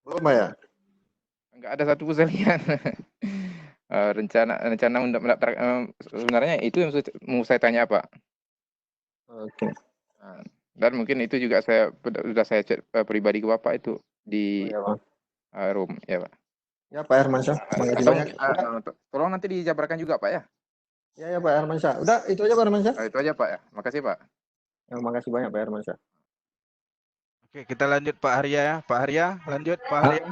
Belum, Pak ya? Nggak ada satu saya lihat. rencana untuk mendaftar sebenarnya itu yang mau saya tanya, Pak. Oke. Dan mungkin itu juga sudah saya chat pribadi ke Bapak itu di Ya, Pak. room ya, Pak. Ya, Pak Hermansyah. Makasih Atau, banyak. tolong nanti dijabarkan juga, Pak ya. Ya, Pak Hermansyah. Udah, itu aja Pak Hermansyah. Itu aja, Pak ya. Makasih, Pak. Ya, makasih banyak Pak Hermansyah. Oke, kita lanjut Pak Arya ya. Pak Arya, lanjut Pak Arya.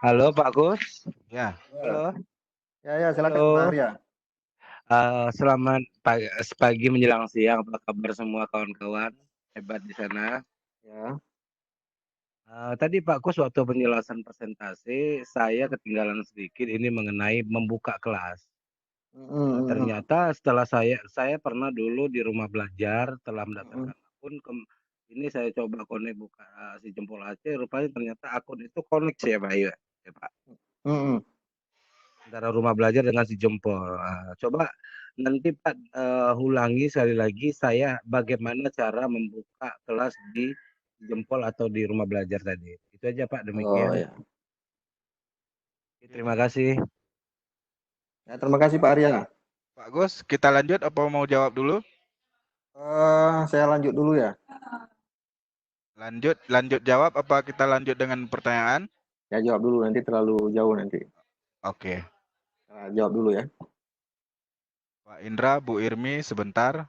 Halo Pak Gus. Ya. Halo. Ya, silakan Halo. Pak Arya. Selamat pagi menjelang siang. Apa kabar semua kawan-kawan hebat di sana? Ya. Tadi Pak Gus waktu penjelasan presentasi saya ketinggalan sedikit ini mengenai membuka kelas. Ternyata setelah saya pernah dulu di rumah belajar telah mendaftarkan akun. Ini saya coba connect buka si Jempol Aceh. Rupanya ternyata akun itu connect ya Pak. Ya, Pak. Antara rumah belajar dengan si Jempol. Coba nanti Pak ulangi sekali lagi saya bagaimana cara membuka kelas di Jempol atau di rumah belajar tadi. Itu aja Pak, demikian. Oh, ya. Terima kasih. Ya, terima kasih Pak Arya. Pak Gus, kita lanjut apa mau jawab dulu? Saya lanjut dulu ya. Lanjut jawab apa kita lanjut dengan pertanyaan? Ya, jawab dulu, nanti terlalu jauh nanti. Oke. Jawab dulu ya. Pak Indra, Bu Irmi, sebentar.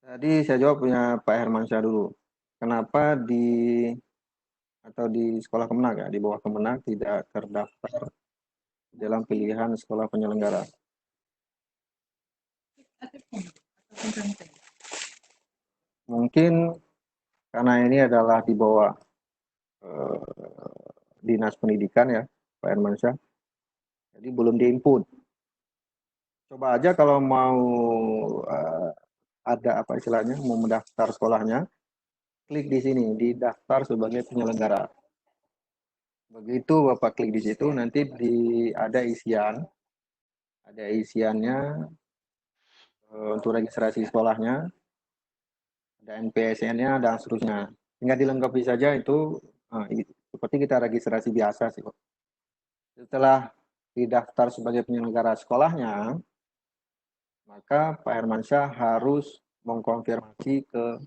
Tadi saya jawab punya Pak Hermansyah dulu. Kenapa di sekolah Kemenag ya, di bawah Kemenag tidak terdaftar dalam pilihan sekolah penyelenggara? Mungkin karena ini adalah di bawah Dinas Pendidikan ya, Pak Hermansyah. Jadi belum diinput. Coba aja kalau mau ada apa istilahnya, mau mendaftar sekolahnya, klik di sini, di daftar sebagai penyelenggara. Begitu Bapak klik di situ, nanti ada isiannya untuk registrasi sekolahnya, ada NPSN-nya dan seterusnya. Tinggal dilengkapi saja itu seperti kita registrasi biasa sih. Setelah didaftar sebagai penyelenggara sekolahnya, maka Pak Hermansyah harus mengkonfirmasi ke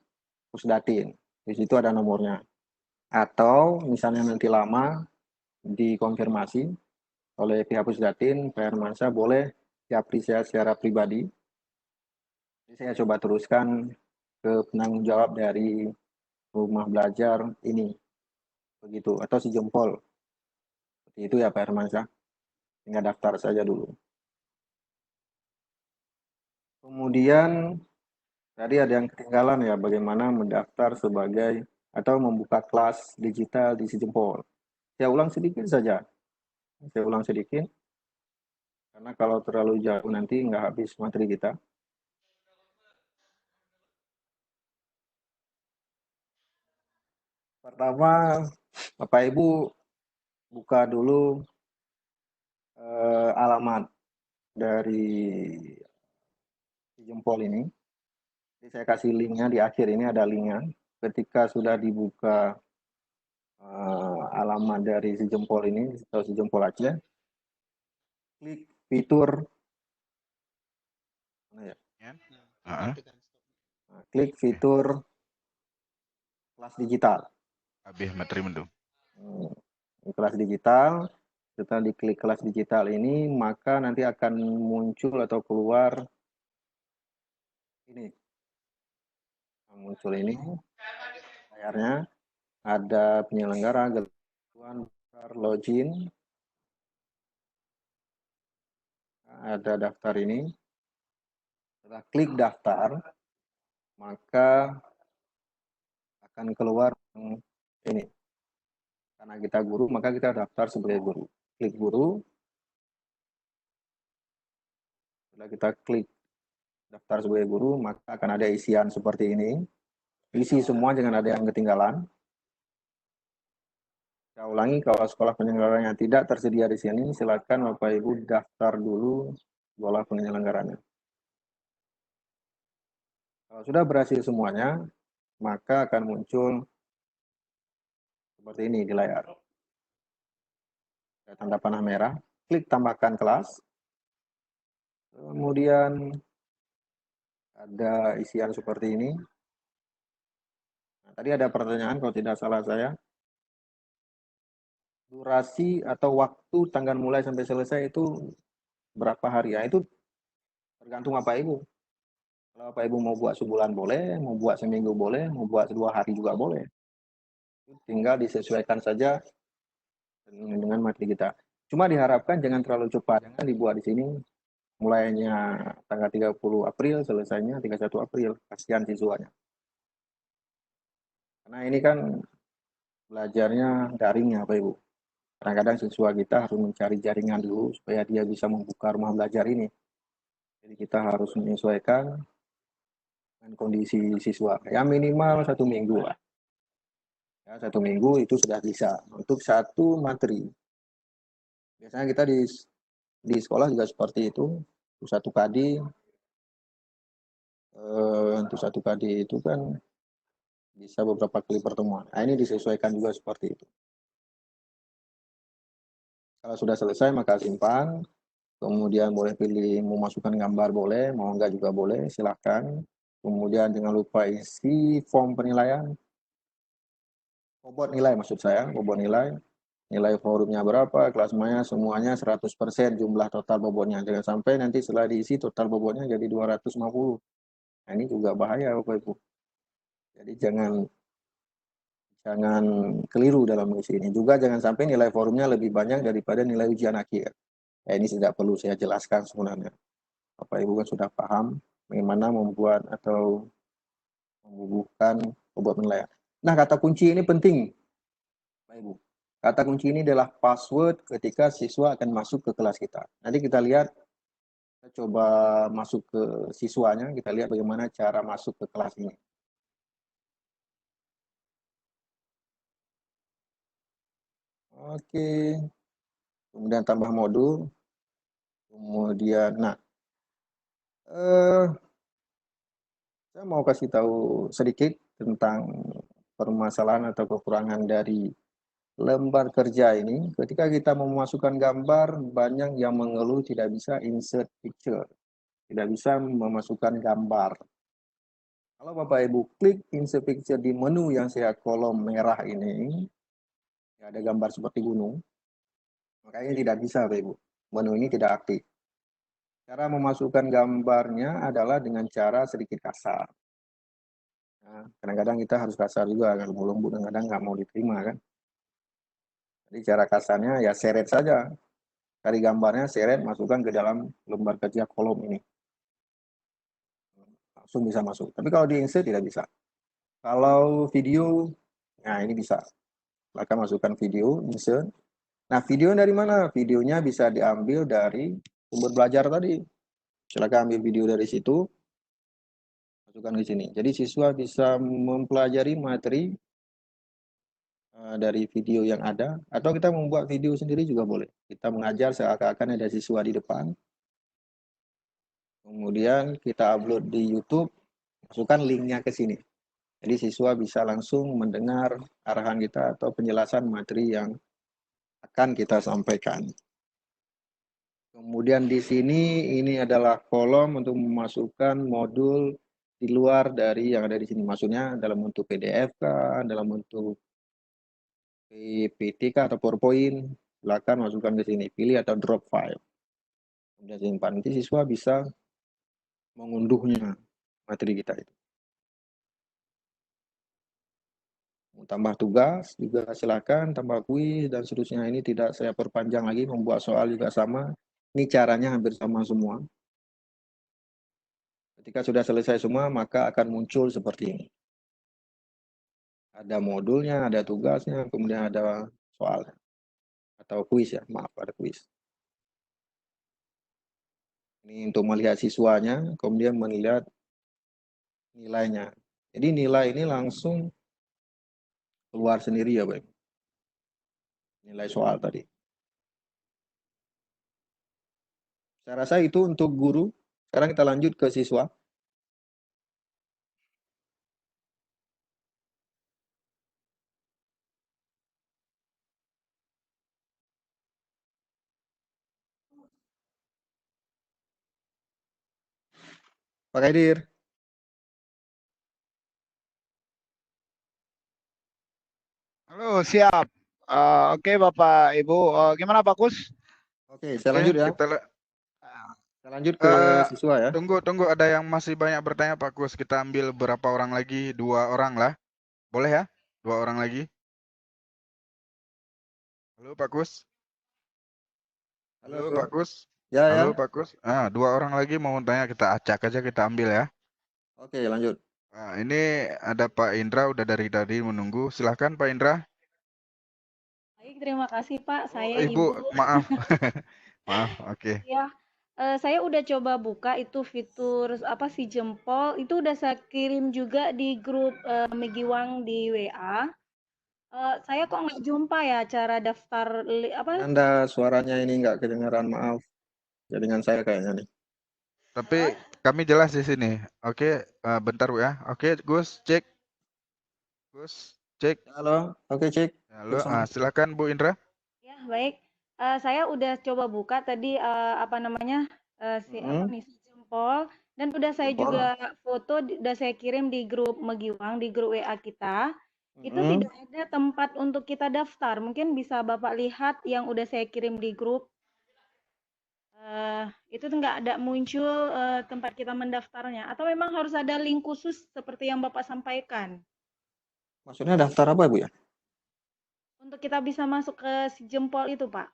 Pusdatin. Di situ ada nomornya. Atau misalnya nanti lama dikonfirmasi oleh pihak Pusdatin, Pak Hermansyah boleh diapresiasi secara pribadi. Jadi saya coba teruskan ke penanggung jawab dari rumah belajar ini. Begitu, atau si Jempol. Seperti itu ya Pak Hermansyah. Tinggal daftar saja dulu. Kemudian tadi ada yang ketinggalan ya, bagaimana mendaftar sebagai atau membuka kelas digital di si Jempol. Saya ulang sedikit saja. Karena kalau terlalu jauh nanti nggak habis materi kita. Pertama, Bapak Ibu buka dulu alamat dari Jempol ini. Jadi saya kasih linknya di akhir, ini ada linknya. Ketika sudah dibuka alamat dari si Jempol ini atau si Jempol Aceh, klik fitur klik fitur kelas digital. Habis materi mendung. kelas digital. Setelah diklik kelas digital ini, maka nanti akan muncul atau keluar ini. Muncul ini layarnya, ada penyelenggara, login, ada daftar ini. Setelah klik daftar, maka akan keluar ini. Karena kita guru, maka kita daftar sebagai guru. Klik guru. Setelah kita klik daftar sebagai guru, maka akan ada isian seperti ini. Isi semua, jangan ada yang ketinggalan. Saya ulangi, kalau sekolah penyelenggaranya tidak tersedia di sini, silakan Bapak Ibu daftar dulu sekolah penyelenggaranya. Kalau sudah berhasil semuanya, maka akan muncul seperti ini di layar. Ada tanda panah merah, klik tambahkan kelas. Kemudian ada isian seperti ini. Nah, tadi ada pertanyaan kalau tidak salah saya. Durasi atau waktu tanggal mulai sampai selesai itu berapa hari? Ya, itu tergantung Bapak Ibu. Kalau Bapak Ibu mau buat sebulan boleh, mau buat seminggu boleh, mau buat 2 hari juga boleh. Tinggal disesuaikan saja dengan materi kita. Cuma diharapkan jangan terlalu cepat. Jangan dibuat di sini mulainya tanggal 30 April, selesainya 31 April. Kasihan siswanya. Karena ini kan belajarnya daring ya Bapak Ibu. Kadang-kadang siswa kita harus mencari jaringan dulu supaya dia bisa membuka rumah belajar ini. Jadi kita harus menyesuaikan dengan kondisi siswa. Ya minimal 1 minggu lah. Ya, 1 minggu itu sudah bisa untuk satu materi. Biasanya kita di sekolah juga seperti itu. Untuk satu KD, itu kan bisa beberapa kali pertemuan. Nah, ini disesuaikan juga seperti itu. Kalau sudah selesai maka simpan. Kemudian boleh pilih mau masukkan gambar boleh, mau enggak juga boleh, silahkan. Kemudian jangan lupa isi form penilaian. Bobot nilai maksud saya, bobot nilai. Nilai forumnya berapa, kelas maya semuanya 100% jumlah total bobotnya. Jangan sampai nanti setelah diisi total bobotnya jadi 250. Nah, ini juga bahaya Bapak Ibu. Jadi jangan keliru dalam mengisi ini. Juga jangan sampai nilai forumnya lebih banyak daripada nilai ujian akhir. Ini tidak perlu saya jelaskan sebenarnya. Bapak Ibu kan sudah paham bagaimana membuat atau membubuhkan bobot penilaian. Nah, kata kunci ini penting, Bapak Ibu. Kata kunci ini adalah password ketika siswa akan masuk ke kelas kita. Nanti kita lihat, kita coba masuk ke siswanya, kita lihat bagaimana cara masuk ke kelas ini. Oke, kemudian tambah modul. Kemudian, nah, saya mau kasih tahu sedikit tentang permasalahan atau kekurangan dari lembar kerja ini. Ketika kita memasukkan gambar, banyak yang mengeluh tidak bisa insert picture, tidak bisa memasukkan gambar. Kalau Bapak Ibu klik insert picture di menu yang saya kolom merah ini, ada gambar seperti gunung, makanya tidak bisa Bapak Ibu. Menu ini tidak aktif. Cara memasukkan gambarnya adalah dengan cara sedikit kasar. Nah, kadang-kadang kita harus kasar juga, kalau mau lembut kadang-kadang nggak mau diterima kan. Jadi cara kasarnya ya seret saja. Cari gambarnya, seret, masukkan ke dalam lembar kerja kolom ini. Langsung bisa masuk. Tapi kalau di insert tidak bisa. Kalau video, nah ini bisa. Maka masukkan video, insert. Nah, video dari mana? Videonya bisa diambil dari sumber belajar tadi. Silakan ambil video dari situ, masukkan ke sini. Jadi siswa bisa mempelajari materi dari video yang ada, atau kita membuat video sendiri juga boleh. Kita mengajar seakan-akan ada siswa di depan. Kemudian kita upload di YouTube, masukkan linknya ke sini. Jadi siswa bisa langsung mendengar arahan kita atau penjelasan materi yang akan kita sampaikan. Kemudian di sini ini adalah kolom untuk memasukkan modul di luar dari yang ada di sini. Maksudnya dalam bentuk PDF, dalam bentuk PPT kah atau PowerPoint, silakan masukkan ke sini, pilih atau drop file. Kemudian simpan, nanti siswa bisa mengunduhnya materi kita itu. Mau tambah tugas juga silakan, tambah kuis dan seterusnya. Ini tidak saya perpanjang lagi, membuat soal juga sama. Ini caranya hampir sama semua. Ketika sudah selesai semua, maka akan muncul seperti ini. Ada modulnya, ada tugasnya, kemudian ada soal atau kuis ya, maaf ada kuis. Ini untuk melihat siswanya, kemudian melihat nilainya. Jadi nilai ini langsung keluar sendiri ya, Pak. Nilai soal tadi. Saya rasa itu untuk guru. Sekarang kita lanjut ke siswa. Pak Kaidir. Halo, siap. Oke, Bapak, Ibu. Gimana, Pak Kus? Oke, saya Oke, lanjut ya. kita Saya lanjut ke siswa ya. tunggu ada yang masih banyak bertanya Pak Kus. Kita ambil berapa orang lagi? 2 orang lah. Boleh ya? 2 orang lagi. Halo Pak Kus. Halo Pak Kus. Ya, ya. Halo Pak Kus. 2 orang lagi mau tanya, kita acak aja, kita ambil ya. Oke, lanjut. Nah, ini ada Pak Indra udah dari tadi menunggu. Silahkan Pak Indra. Baik, terima kasih Pak. Saya Ibu, maaf. Maaf, oke. Ya, saya udah coba buka itu fitur apa si jempol itu udah saya kirim juga di grup Megiwang di WA. Saya kok nggak jumpa ya cara daftar apa? Anda suaranya ini nggak kedengaran, maaf. Jaringan saya kayaknya nih. Tapi kami jelas di sini. Oke, bentar Bu ya. Oke, Gus, cek. Gus, cek. Halo, oke cek. Halo, silakan Bu Indra. Ya, baik. Saya udah coba buka tadi apa namanya apa nih si jempol dan udah saya juga foto udah saya kirim di grup Megiwang di grup WA kita. Itu tidak ada tempat untuk kita daftar. Mungkin bisa Bapak lihat yang udah saya kirim di grup. Itu nggak ada muncul tempat kita mendaftarnya. Atau memang harus ada link khusus seperti yang Bapak sampaikan? Maksudnya daftar apa Bu ya? Untuk kita bisa masuk ke si jempol itu Pak.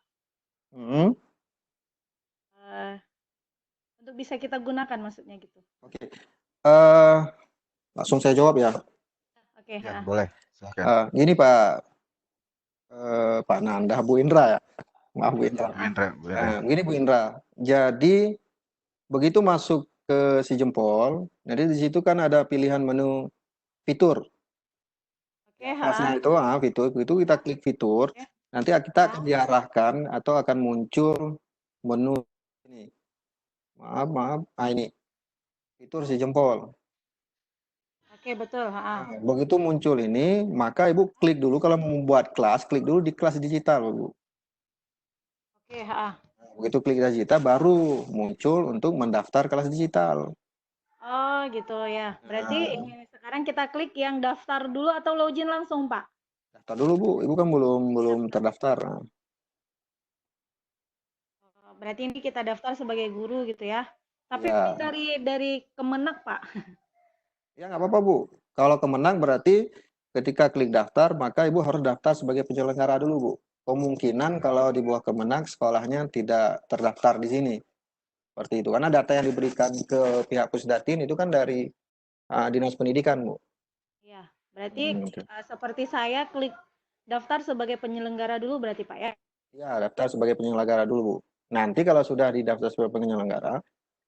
Untuk bisa kita gunakan maksudnya gitu. Oke. Langsung saya jawab ya. Oke. Ya, boleh. Silakan. Gini Pak Pak Nanda, Bu Indra ya. Maaf Bu Indra. Begini Bu Indra. Jadi begitu masuk ke si jempol, jadi di situ kan ada pilihan menu fitur. Oke, Atasnya itu fitur, itu kita klik fitur, nanti kita akan diarahkan atau akan muncul menu ini. Maaf, ini fitur si jempol. Oke, betul. Begitu muncul ini, maka Ibu klik dulu kalau mau membuat kelas, klik dulu di kelas digital, Bu. Oke, Begitu klik digital, baru muncul untuk mendaftar kelas digital. Oh, gitu ya. Berarti sekarang kita klik yang daftar dulu atau login langsung, Pak? Daftar dulu, Bu. Ibu kan belum terdaftar. Berarti ini kita daftar sebagai guru gitu ya. Tapi ya. dari Kemenak, Pak. Ya, nggak apa-apa, Bu. Kalau Kemenak berarti ketika klik daftar, maka Ibu harus daftar sebagai penyelenggara dulu, Bu. Kemungkinan kalau di bawah Kemenak sekolahnya tidak terdaftar di sini. Seperti itu. Karena data yang diberikan ke pihak Pusdatin itu kan dari Dinas Pendidikan, Bu. Iya, berarti seperti saya klik daftar sebagai penyelenggara dulu berarti, Pak ya? Iya, daftar sebagai penyelenggara dulu, Bu. Nanti kalau sudah didaftar sebagai penyelenggara,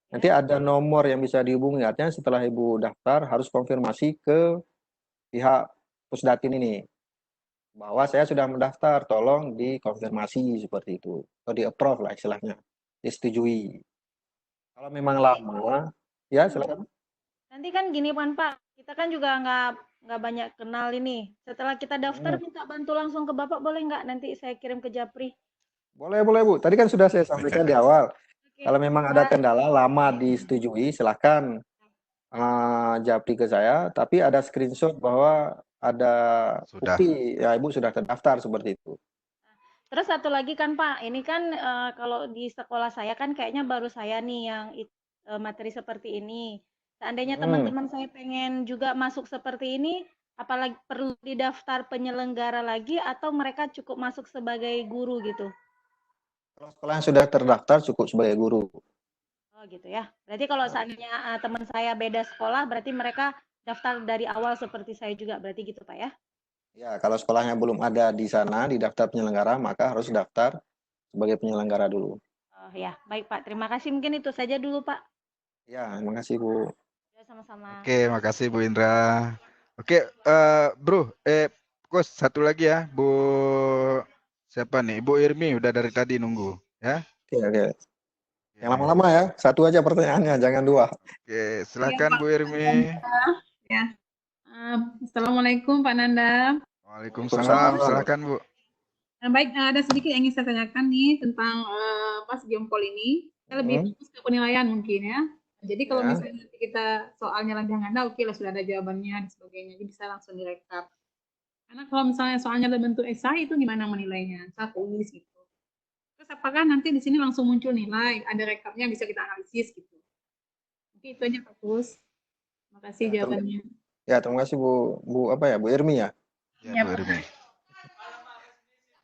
nanti ada nomor yang bisa dihubungi. Artinya setelah Ibu daftar harus konfirmasi ke pihak Pusdatin ini bahwa saya sudah mendaftar, tolong dikonfirmasi seperti itu, atau di-approve lah istilahnya, disetujui. Kalau memang lama, ya silakan. Nanti kan gini kan Pak, kita kan juga nggak banyak kenal ini. Setelah kita daftar minta bantu langsung ke Bapak boleh nggak? Nanti saya kirim ke Japri. Boleh Bu. Tadi kan sudah saya sampaikan di awal. Kalau memang ada kendala lama disetujui, silakan Japri ke saya. Tapi ada screenshot bahwa ada Sudah. bukti ya Ibu sudah terdaftar seperti itu. Terus satu lagi kan Pak, ini kan kalau di sekolah saya kan kayaknya baru saya nih yang materi seperti ini. Seandainya teman-teman saya pengen juga masuk seperti ini, apalagi perlu didaftar penyelenggara lagi atau mereka cukup masuk sebagai guru gitu? Kalau sekolah yang sudah terdaftar cukup sebagai guru. Oh gitu ya. Berarti kalau seandainya teman saya beda sekolah, berarti mereka daftar dari awal seperti saya juga, berarti gitu Pak ya? Ya, kalau sekolahnya belum ada di sana di daftar penyelenggara, maka harus daftar sebagai penyelenggara dulu. Oh ya, baik Pak. Terima kasih. Mungkin itu saja dulu Pak. Ya, terima kasih Bu. Ya, sama-sama. Oke, makasih Bu Indra. Oke, Bro, Kus, satu lagi ya, Bu. Siapa nih? Ibu Irmi udah dari tadi nunggu, ya. Oke. Yang lama-lama ya, satu aja pertanyaannya, jangan dua. Oke, silakan Bu Irmi. Ya. Assalamualaikum Pak Nanda. Waalaikumsalam, silakan Bu. Baik, ada sedikit yang ingin saya tanyakan nih tentang sejempol ini. Saya lebih fokus ke penilaian mungkin ya. Jadi kalau misalnya nanti kita soalnya lanjang Anda, oke lah sudah ada jawabannya dan sebagainya, jadi bisa langsung direkap. Karena kalau misalnya soalnya berbentuk esai itu gimana menilainya? Saya tulis gitu. Terus apakah nanti di sini langsung muncul nilai, ada rekapnya bisa kita analisis gitu. Oke, itu aja Pak Kus. Terima kasih jawabannya. Ya, terima kasih Bu Irmi ya. Ya, Bu Irmi.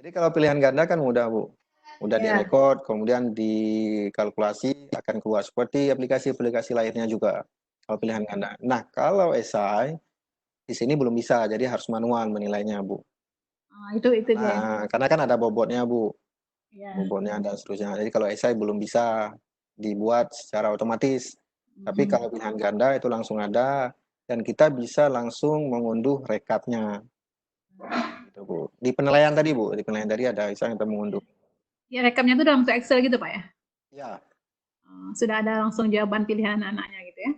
Jadi kalau pilihan ganda kan mudah Bu. Mudah direkod, kemudian dikalkulasi akan keluar seperti aplikasi-aplikasi lainnya juga. Kalau pilihan ganda. Nah, kalau esai di sini belum bisa, jadi harus manual menilainya Bu. Itu Nah, karena kan ada bobotnya Bu. Ya. Bobotnya dan seterusnya. Jadi kalau esai belum bisa dibuat secara otomatis. Tapi kalau pilihan ganda itu langsung ada dan kita bisa langsung mengunduh rekapnya. Gitu, Bu. Di penilaian tadi Bu, di penilaian tadi ada yang kita mengunduh. Ya, rekapnya itu dalam bentuk Excel gitu Pak ya? Ya. Sudah ada langsung jawaban pilihan anaknya gitu ya?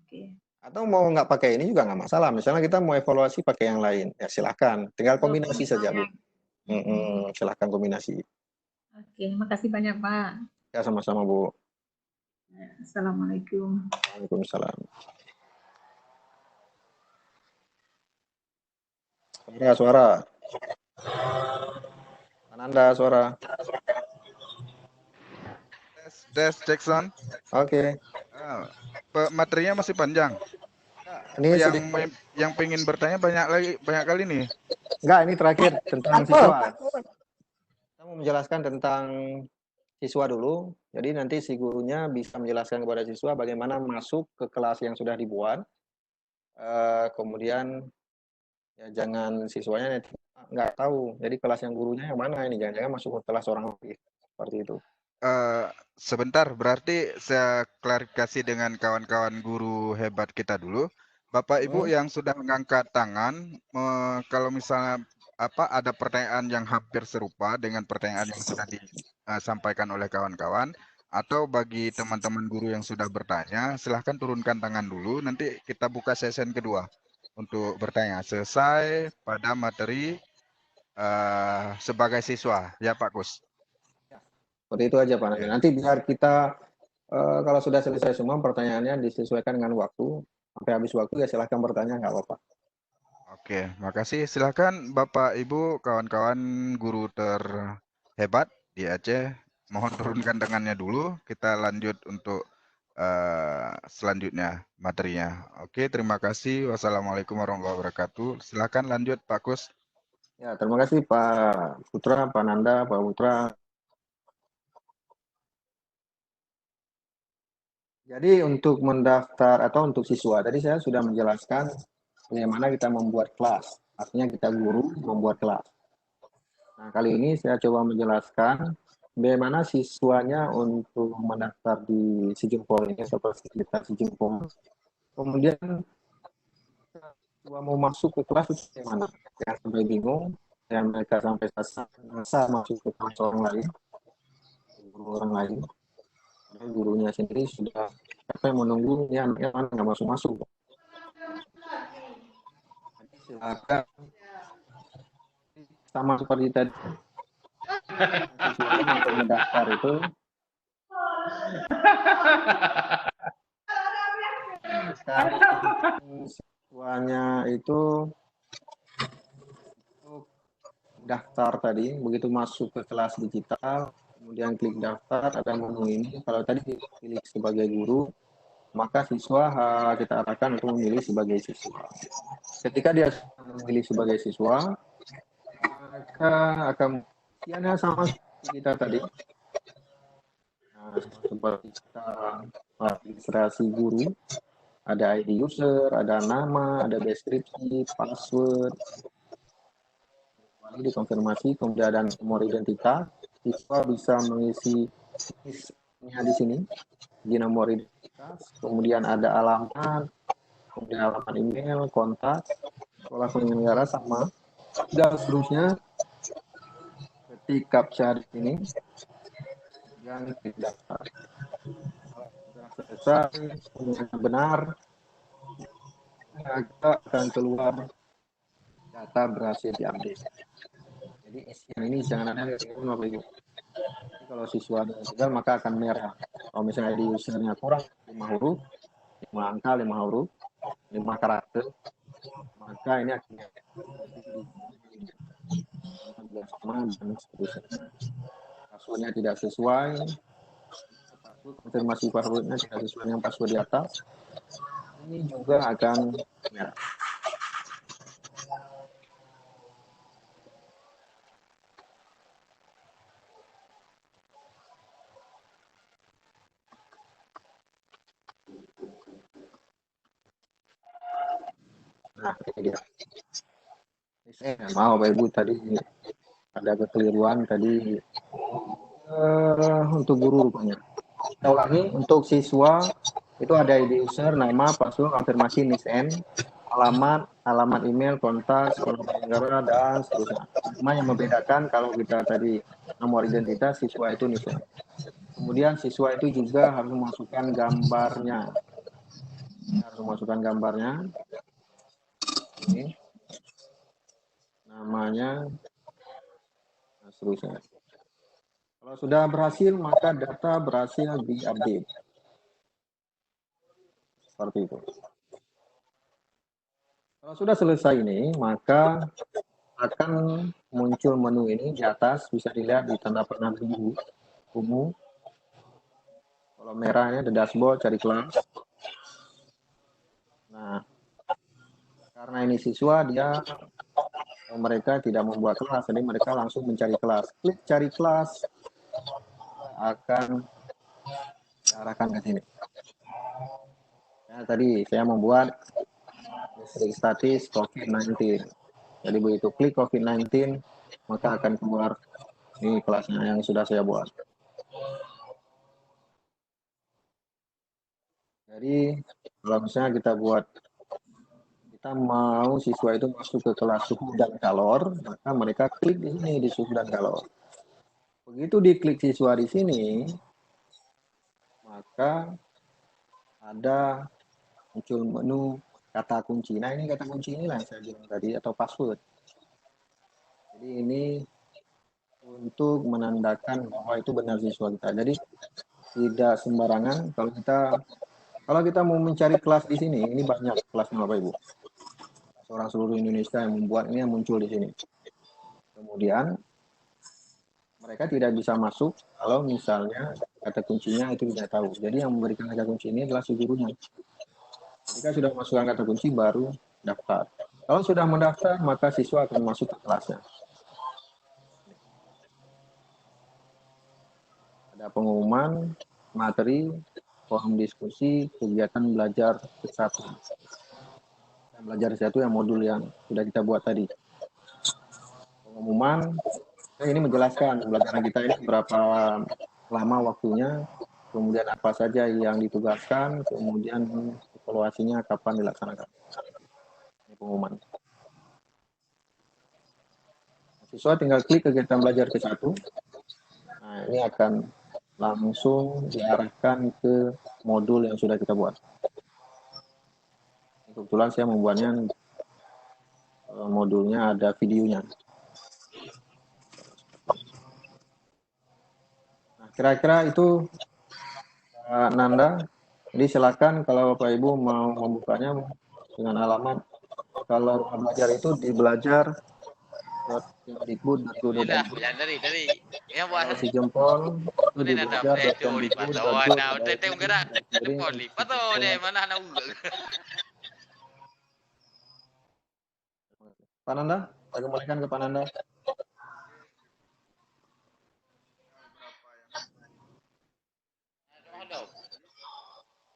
Oke. Atau mau nggak pakai ini juga nggak masalah. Misalnya kita mau evaluasi pakai yang lain, ya silahkan. Tinggal kombinasi saja Bu. Silahkan kombinasi. Oke, makasih banyak Pak. Ya, sama-sama Bu. Assalamualaikum. Waalaikumsalam. Suara. Ananda, suara. Tes, Jackson. Oke. Materinya masih panjang. Ini yang pengen bertanya banyak kali nih. Enggak, ini terakhir tentang siswa. Kita mau menjelaskan tentang siswa dulu. Jadi nanti si gurunya bisa menjelaskan kepada siswa bagaimana masuk ke kelas yang sudah dibuat. Kemudian ya jangan siswanya nggak tahu. Jadi kelas yang gurunya yang mana ini? Jangan-jangan masuk ke kelas orang lagi. Seperti itu. Sebentar, berarti saya klarifikasi dengan kawan-kawan guru hebat kita dulu. Bapak Ibu yang sudah mengangkat tangan, kalau misalnya ada pertanyaan yang hampir serupa dengan pertanyaan yang sudah disampaikan oleh kawan-kawan, atau bagi teman-teman guru yang sudah bertanya, silahkan turunkan tangan dulu. Nanti kita buka session kedua untuk bertanya selesai pada materi sebagai siswa, ya Pak Kus. Seperti itu aja Pak. Nanti biar kita kalau sudah selesai semua pertanyaannya disesuaikan dengan waktu. Sampai habis waktu ya silahkan bertanya, nggak apa-apa. Oke, makasih. Silahkan Bapak Ibu, kawan-kawan guru terhebat di Aceh. Mohon turunkan tangannya dulu. Kita lanjut untuk selanjutnya materinya. Oke, terima kasih. Wassalamualaikum warahmatullahi wabarakatuh. Silahkan lanjut Pak Kus. Ya, terima kasih Pak Putra, Pak Nanda, Pak Putra. Jadi untuk mendaftar atau untuk siswa, tadi saya sudah menjelaskan bagaimana kita membuat kelas. Artinya kita guru membuat kelas. Nah, kali ini saya coba menjelaskan bagaimana siswanya untuk mendaftar di Sijempol ini seperti kita Sijempol. Kemudian mau masuk ke kelas itu bagaimana? Jangan sampai bingung, yang mereka sampai rasa masuk ke kelas orang lain, guru orang lain. Gurunya sendiri sudah capek menunggu ini anaknya mana nggak masuk. Silakan sama seperti tadi siswanya untuk mendaftar itu siswanya yaitu untuk daftar tadi. Begitu masuk ke kelas digital, kemudian klik daftar, ada menu ini. Kalau tadi dipilih sebagai guru, maka siswa kita arahkan untuk memilih sebagai siswa. Ketika dia memilih sebagai siswa, maka akan isiannya sama seperti kita tadi. Nah, seperti kita registrasi guru, ada ID user, ada nama, ada deskripsi, password, lalu dikonfirmasi, kemudian ada nomor identitas. Siswa bisa mengisi di sini, di nomor identitas, kemudian ada alamat, kemudian alamat email, kontak, sekolah penyelenggara sama, dan seterusnya. Ketik captcha di sini, dan klik daftar. Sudah selesai, semuanya benar, maka akan keluar data berhasil diupdate. Jadi isian ini jangan ada yang Bapak Ibu. Jadi kalau siswa gagal maka akan merah. Kalau misalnya di usernya kurang 5 huruf, 5 angka, 5 huruf, 5 karakter, maka ini akan sama dan seterusnya. Passwordnya tidak sesuai, konfirmasi passwordnya tidak sesuai dengan password di atas, ini juga akan merah. Nah, ini dia. Maaf Bapak Ibu, tadi ada kekeliruan tadi untuk guru rupanya. Kita ulangi, untuk siswa itu ada ID user, nama, password, konfirmasi, NISN, alamat email, kontak, sekolah penyelenggara, dan seterusnya. Cuma yang membedakan kalau kita tadi nomor identitas, siswa itu NISN. Kemudian siswa itu juga harus memasukkan gambarnya. Harus memasukkan gambarnya. Ini namanya, nah seterusnya. Kalau sudah berhasil, maka data berhasil diupdate. Seperti itu. Kalau sudah selesai ini, maka akan muncul menu ini di atas, bisa dilihat di tanda panah biru, ungu. Kalau merahnya the dashboard, cari kelas. Nah, karena ini siswa, mereka tidak membuat kelas, jadi mereka langsung mencari kelas. Klik cari kelas, akan diarahkan ke sini. Ya, tadi saya membuat listrik statis COVID-19. Jadi begitu klik COVID-19, maka akan keluar ini kelasnya yang sudah saya buat. Jadi kalau misalnya kita mau siswa itu masuk ke kelas suhu dan kalor, maka mereka klik di sini di suhu dan kalor. Begitu diklik siswa di sini, maka ada muncul menu kata kunci. Nah, ini kata kunci inilah yang saya bilang tadi, atau password. Jadi ini untuk menandakan bahwa itu benar siswa kita. Jadi tidak sembarangan kalau kita mau mencari kelas di sini, ini banyak kelasnya Bapak Ibu. Orang seluruh Indonesia yang membuat ini yang muncul di sini. Kemudian mereka tidak bisa masuk kalau misalnya kata kuncinya itu tidak tahu. Jadi yang memberikan kata kunci ini adalah si gurunya. Ketika sudah masukkan kata kunci baru daftar. Kalau sudah mendaftar maka siswa akan masuk ke kelasnya. Ada pengumuman, materi, forum diskusi, kegiatan belajar bersatu. Belajar satu yang modul yang sudah kita buat tadi. Pengumuman, ini menjelaskan pembelajaran kita ini berapa lama waktunya, kemudian apa saja yang ditugaskan, kemudian evaluasinya kapan dilaksanakan. Ini pengumuman. Siswa tinggal klik kegiatan belajar ke satu. Nah, ini akan langsung diarahkan ke modul yang sudah kita buat. Kebetulan saya membuatnya modulnya ada videonya. Nah, kira-kira itu Nanda. Jadi silakan kalau Bapak Ibu mau membukanya dengan alamat Kalau rumah belajar itu di belajar Inilah belajar dari yang Kalau buat si jempol itu di nada belajar preto lipat oh na tete ungkira jempol lipat oh deh mana na Pak Nanda, saya kembalikan ke Pak Nanda.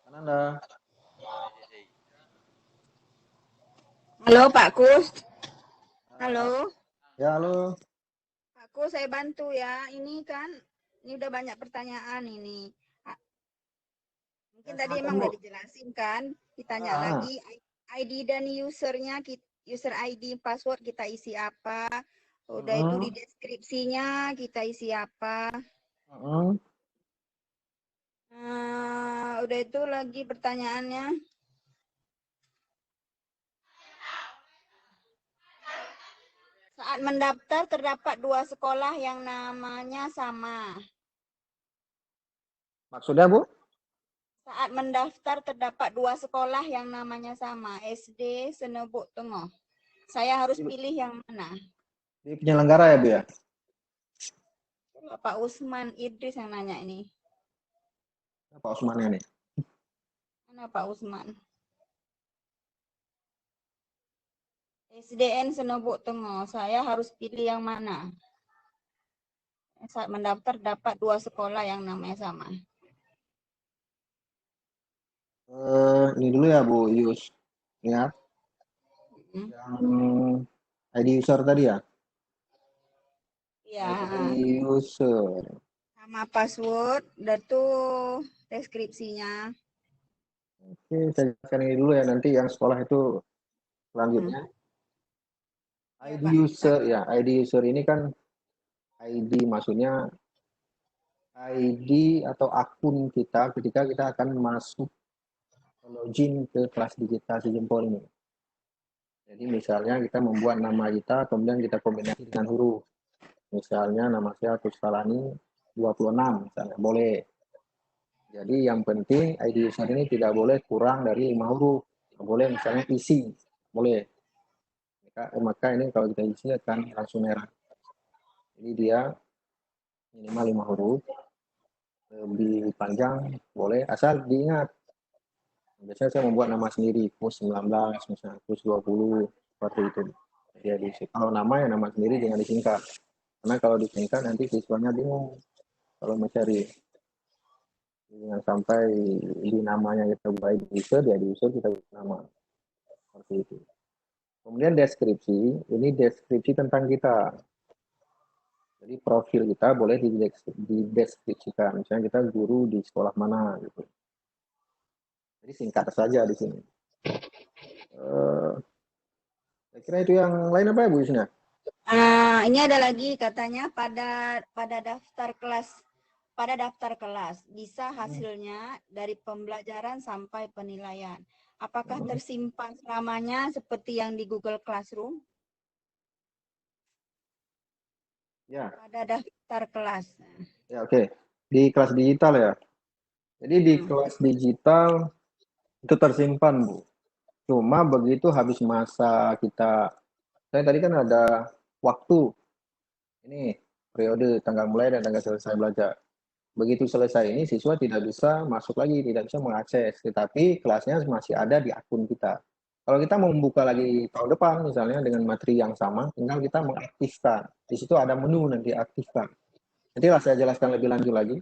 Pak Nanda. Halo Pak Kus. Halo. Ya, halo. Pak Kus, saya bantu ya. Ini kan, ini udah banyak pertanyaan ini. Mungkin tadi emang udah dijelasin kan. Ditanya lagi ID dan usernya, user ID, password kita isi apa. Udah itu di deskripsinya kita isi apa. Udah itu lagi pertanyaannya. Saat mendaftar terdapat 2 sekolah yang namanya sama. Maksudnya, Bu? Saat mendaftar terdapat 2 sekolah yang namanya sama. SD Senebuk Tengah. Saya harus pilih yang mana? Di penyelenggara ya, Bu ya? Pak Usman Idris yang nanya ini. Pak Usman ini. Mana Pak Usman? SDN Senebuk Tengah. Saya harus pilih yang mana? Saat mendaftar dapat 2 sekolah yang namanya sama. Ini dulu ya, Bu Yus. Ya. Yang ID user tadi ya? Iya. ID user. Sama password, dan tuh deskripsinya. Oke, saya jelaskan ini dulu ya. Nanti yang sekolah itu selanjutnya. ID user ya, ID user ini kan ID maksudnya ID atau akun kita ketika kita akan masuk login ke kelas digital si jempol ini. Jadi misalnya kita membuat nama kita, kemudian kita kombinasi dengan huruf. Misalnya nama saya Kustalani 26, misalnya boleh. Jadi yang penting ID user ini tidak boleh kurang dari 5 huruf. Tidak boleh misalnya isi, boleh. Maka ini kalau kita isi akan langsung merah. Jadi dia minimal 5 huruf. Lebih panjang boleh, asal diingat. Biasanya saya membuat nama sendiri, Kus 19, misalnya Kus 20, seperti itu. Jadi kalau nama ya nama sendiri jangan disingkat. Karena kalau disingkat nanti siswanya bingung kalau mencari. Jangan sampai di namanya kita buat di user, ya di user kita buat nama. Seperti itu. Kemudian deskripsi, ini deskripsi tentang kita. Jadi profil kita boleh dideskripsikan. Misalnya kita guru di sekolah mana gitu. Jadi singkat saja di sini. Saya kira itu yang lain apa ya Bu Yusna? Ini ada lagi katanya pada daftar kelas bisa hasilnya dari pembelajaran sampai penilaian. Apakah tersimpan selamanya seperti yang di Google Classroom? Ya. Pada daftar kelas. Ya, oke. Di kelas digital ya. Jadi di kelas digital itu tersimpan, Bu. Cuma begitu habis masa kita, saya tadi kan ada waktu. Ini periode tanggal mulai dan tanggal selesai belajar. Begitu selesai ini siswa tidak bisa masuk lagi, tidak bisa mengakses, tetapi kelasnya masih ada di akun kita. Kalau kita mau membuka lagi tahun depan misalnya dengan materi yang sama, tinggal kita mengaktifkan. Di situ ada menu nanti aktifkan. Nantilah saya jelaskan lebih lanjut lagi.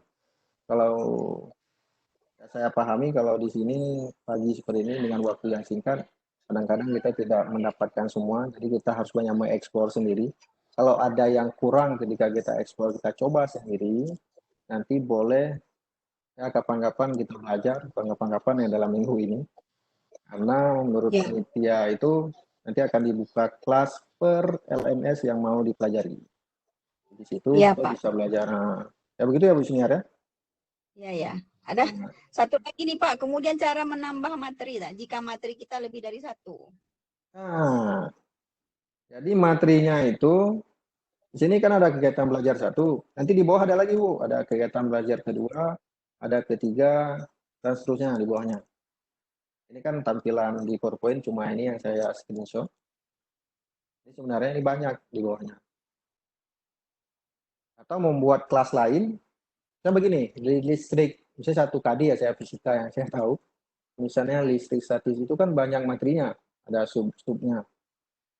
Kalau saya pahami kalau di sini pagi seperti ini dengan waktu yang singkat, kadang-kadang kita tidak mendapatkan semua, jadi kita harus banyak mengeksplor sendiri. Kalau ada yang kurang ketika kita eksplor, kita coba sendiri, nanti boleh ya kapan-kapan kita belajar, kapan-kapan yang dalam minggu ini. Karena menurut panitia itu nanti akan dibuka kelas per LMS yang mau dipelajari. Di situ kita bisa belajar. Ya begitu ya Bu Siniar ya? Iya ya. Ada satu lagi nih Pak, kemudian cara menambah materi jika materi kita lebih dari 1. Nah, jadi materinya itu di sini kan ada kegiatan belajar 1, nanti di bawah ada lagi Bu, ada kegiatan belajar kedua, ada ketiga, dan seterusnya di bawahnya. Ini kan tampilan di PowerPoint, cuma ini yang saya screenshot. Ini sebenarnya ini banyak di bawahnya. Atau membuat kelas lain, saya begini, di listrik, misalnya 1 KD ya, saya fisika yang saya tahu, misalnya listrik statis itu kan banyak materinya, ada sub-subnya.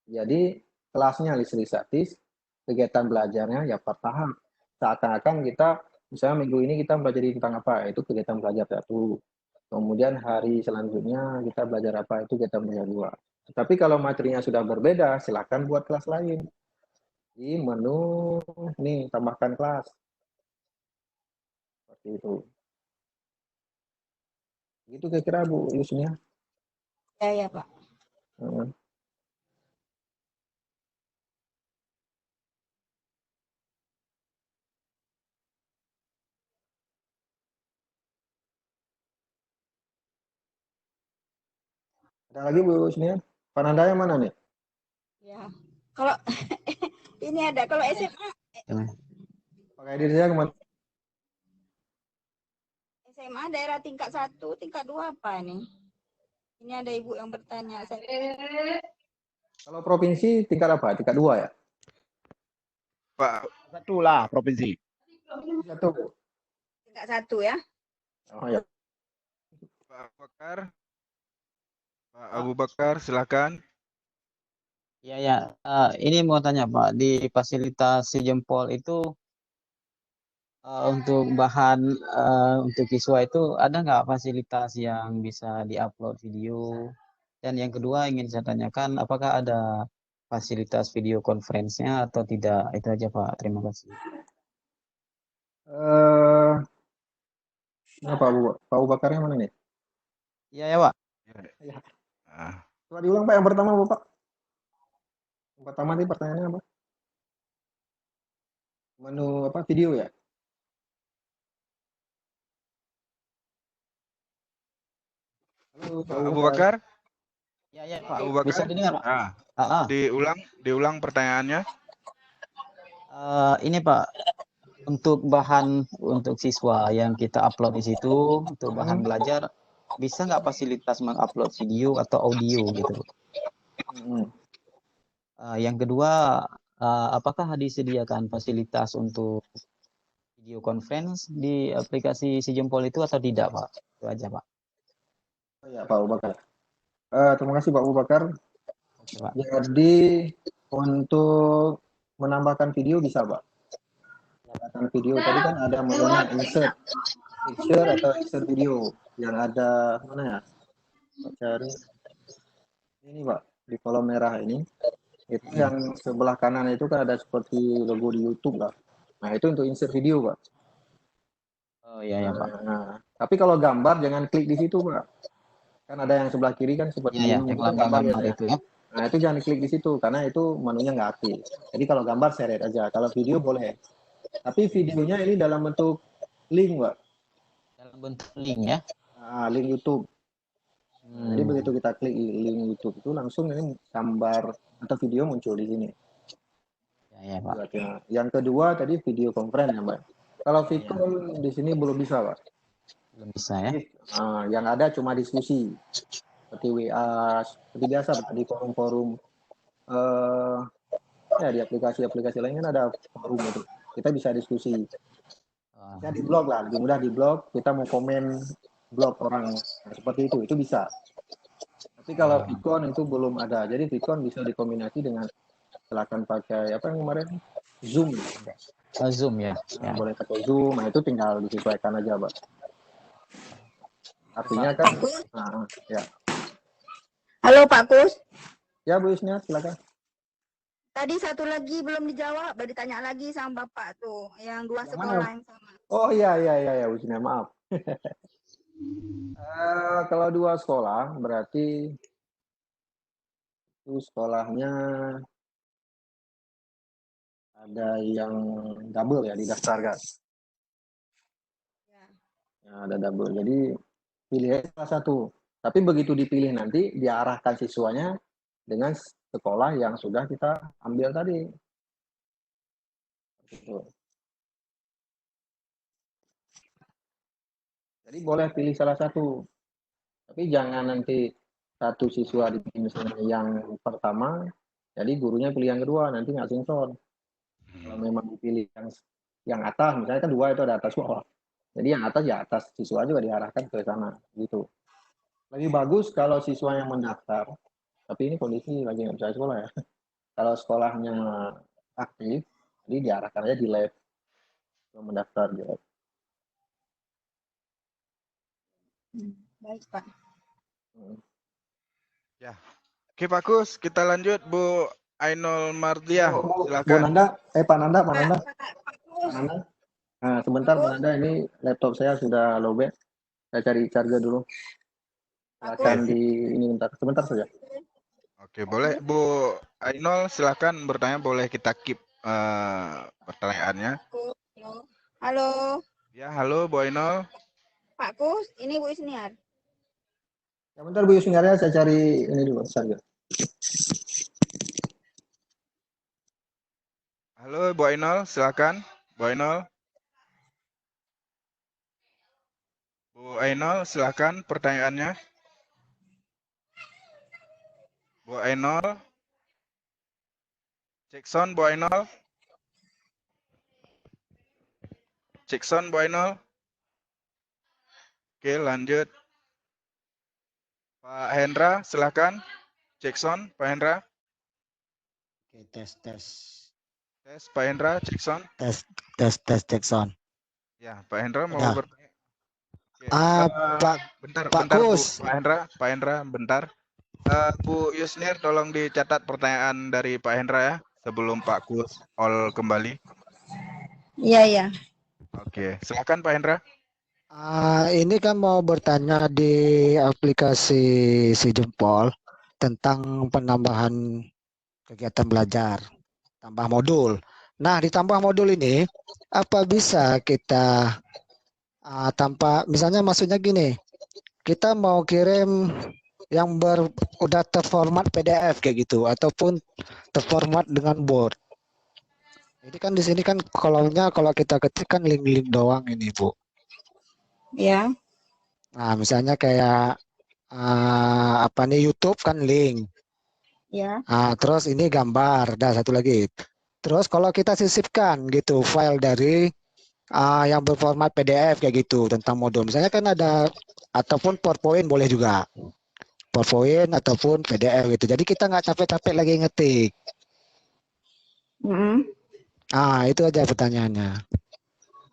Jadi kelasnya listrik statis, kegiatan belajarnya ya per tahap. Seakan-akan kita, misalnya minggu ini kita belajar tentang apa, itu kegiatan belajar 1. Kemudian hari selanjutnya kita belajar apa, itu kegiatan belajar 2. Tapi kalau materinya sudah berbeda, silakan buat kelas lain. Di menu, nih, tambahkan kelas. Seperti itu. Gitu kira-kira Bu Yusnia. Ya, Pak. Ada lagi Bu Yusnia? Pak Nanda yang mana nih? Ya. Kalau ini ada, kalau SMA Pakai diri saya kemana? SMA daerah tingkat 1, tingkat 2 apa nih? Ini ada ibu yang bertanya. Kalau provinsi tingkat apa? Tingkat 2 ya? Pak, 1 lah provinsi. 1. Tingkat 1 ya? Oh ya. Pak Abu Bakar, silakan. Ya, ini mau tanya Pak, di fasilitas si jempol itu untuk bahan untuk siswa itu ada nggak fasilitas yang bisa diupload video? Dan yang kedua ingin saya tanyakan, apakah ada fasilitas video conference-nya atau tidak? Itu aja Pak, terima kasih. Pak Abu Bakarnya mana nih? Iya ya Pak. Ya. Coba diulang Pak yang pertama Bapak. Yang pertama tadi pertanyaannya apa? Menu apa video ya? Halo Pak Abu Bakar. Ya Pak. Abu Bakar. Bisa didengar Pak? Diulang pertanyaannya. Ini Pak, untuk bahan untuk siswa yang kita upload di situ untuk bahan belajar, bisa nggak fasilitas mengupload video atau audio gitu? Yang kedua, apakah disediakan fasilitas untuk video conference di aplikasi si jempol itu atau tidak Pak? Itu aja Pak. Ya Pak Abu Bakar. Terima kasih Pak Abu Bakar. Jadi untuk menambahkan video bisa Pak. Menambahkan video tadi kan ada menunya insert picture atau insert video yang ada mana ya? Pak cari ini Pak di kolom merah ini. Itu yang sebelah kanan itu kan ada seperti logo di YouTube lah. Nah itu untuk insert video Pak. Oh iya ya Pak. Nah, tapi kalau gambar jangan klik di situ Pak. Kan ada yang sebelah kiri kan seperti yang gambar itu ya. Nah itu jangan klik di situ karena itu menunya nggak aktif. Jadi kalau gambar seret aja. Kalau video boleh. Tapi videonya ini dalam bentuk link Pak. Dalam bentuk link ya. Link YouTube. Jadi begitu kita klik link YouTube itu langsung ini gambar atau video muncul di sini. Ya Pak. Yang kedua tadi video conference ya Pak. Kalau video di sini belum bisa Pak. Belum bisa ya. Yang ada cuma diskusi seperti WA seperti biasa Pak, di forum-forum ya di aplikasi-aplikasi lain kan ada forum itu kita bisa diskusi. Ya di blog lah, lebih mudah di blog, kita mau komen blog orang seperti itu bisa. Tapi kalau Vicon itu belum ada, jadi Vicon bisa dikombinasi dengan silakan pakai apa yang kemarin Zoom. Zoom ya. Boleh pakai Zoom, nah itu tinggal disesuaikan aja Pak. Artinya kan, ya. Halo Pak Kus. Ya Bu Yusnia, silakan. Tadi satu lagi belum dijawab, baru ditanya lagi sama Bapak tuh, yang 2 sekolah yang sama. Oh iya Bu Yusnia, maaf. Kalau 2 sekolah berarti itu sekolahnya ada yang double ya didaftarkan. Ya, ada double. Jadi pilih salah satu. Tapi begitu dipilih nanti diarahkan siswanya dengan sekolah yang sudah kita ambil tadi. Jadi boleh pilih salah satu. Tapi jangan nanti satu siswa dipilih misalnya yang pertama, Jadi gurunya pilih yang kedua, nanti nggak sinkron. Kalau memang dipilih yang atas, misalnya kan 2 itu ada atas bawah. Jadi yang atas ya atas, siswa juga diarahkan ke sana gitu. Lebih bagus kalau siswa yang mendaftar, tapi ini kondisi lagi nggak bisa sekolah ya. Kalau sekolahnya aktif, jadi diarahkan aja di lab yang mendaftar di lab. Baik, Pak. Ya. Oke Pak Kus, kita lanjut Bu Ainul Mardiah. Bu Silakan. Nanda, Pak Nanda. Nah, sebentar Bu Nanda, ini laptop saya sudah lowbat. Saya cari charger dulu. Silakan ini sebentar saja. Oke, boleh Bu Ainul silakan bertanya, boleh kita keep pertanyaannya. Halo. Ya, halo Bu Ainul. Pak Kus, ini Bu Isniar. Ya, bentar Bu Yusniarnya, saya cari ini dulu charger. Halo Bu Ainul, silakan. Bu Ainul. Bu Ainul, silakan pertanyaannya. Bu Ainul. Cek sound Bu Ainul. Cek sound Bu Ainul. Oke, lanjut. Pak Hendra, silakan. Cek sound Pak Hendra. Oke, tes. Tes Pak Hendra, cek sound. Tes cek sound. Ya, Pak Hendra mau Udah. bertanya. Oke, bentar Kus. Bu, Pak Hendra, bentar. Bu Yusnir, tolong dicatat pertanyaan dari Pak Hendra ya, sebelum Pak Kus all kembali. Iya. Oke, silakan Pak Hendra. Ini kan mau bertanya di aplikasi Si Jempol tentang penambahan kegiatan belajar, tambah modul. Nah, ditambah modul ini, apa bisa kita tanpa, misalnya maksudnya gini, kita mau kirim yang udah terformat PDF kayak gitu, ataupun terformat dengan Word. Jadi kan di sini kan kalau kita ketik kan link-link doang ini Bu. Ya. Nah, misalnya kayak YouTube kan link. Ya. Terus ini gambar, satu lagi. Terus kalau kita sisipkan gitu file dari yang berformat PDF kayak gitu tentang modul. Misalnya kan ada, ataupun PowerPoint boleh juga. PowerPoint ataupun PDF gitu. Jadi kita nggak capek-capek lagi ngetik. Itu aja pertanyaannya.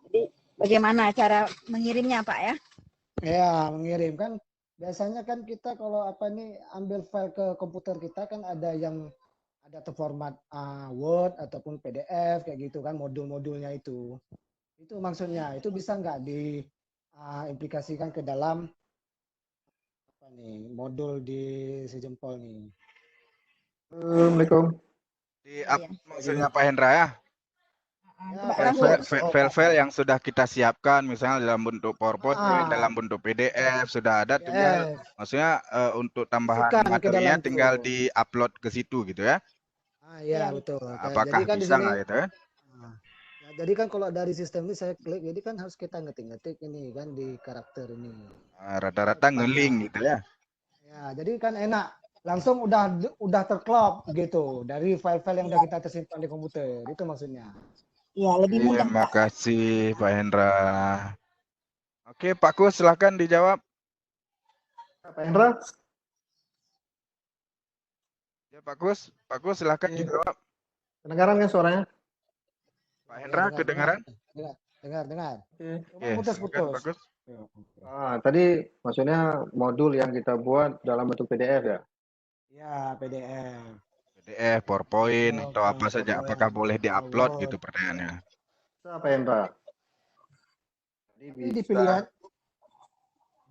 Jadi bagaimana cara mengirimnya Pak ya? Ya, mengirim kan biasanya kan kita kalau ambil file ke komputer kita kan ada yang ada terformat Word ataupun PDF kayak gitu kan, modul-modulnya itu. Itu maksudnya, itu bisa nggak diimplikasikan ke dalam modul di Si Jempol nih. Assalamualaikum. Maksudnya Pak Hendra ya? File-file yang sudah kita siapkan, misalnya dalam bentuk PowerPoint, dalam bentuk PDF sudah ada, tinggal maksudnya untuk tambahan materinya tinggal di-upload ke situ gitu ya? Iya betul. Apakah jadi kan bisa di sini, nggak itu ya? Jadi kan kalau dari sistem ini saya klik, jadi kan harus kita ngetik-ngetik ini kan di karakter ini. Rata-rata nge-link gitu ya? Ya, jadi kan enak. Langsung udah terklop gitu dari file-file yang udah kita tersimpan di komputer. Itu maksudnya. Iya, lebih mudah. Terima kasih Pak Hendra. Oke, Pak Kus silakan dijawab. Pak Hendra? Ya, Pak Kus silakan dijawab. Kedengaran kan suaranya? Pak Hendra, kedengaran? Dengar. Putus-putus. Tadi maksudnya modul yang kita buat dalam bentuk PDF ya? Ya, PDF. PDF, PowerPoint, atau apa saja. Apakah boleh di-upload gitu pertanyaannya? Apa Hendra? Di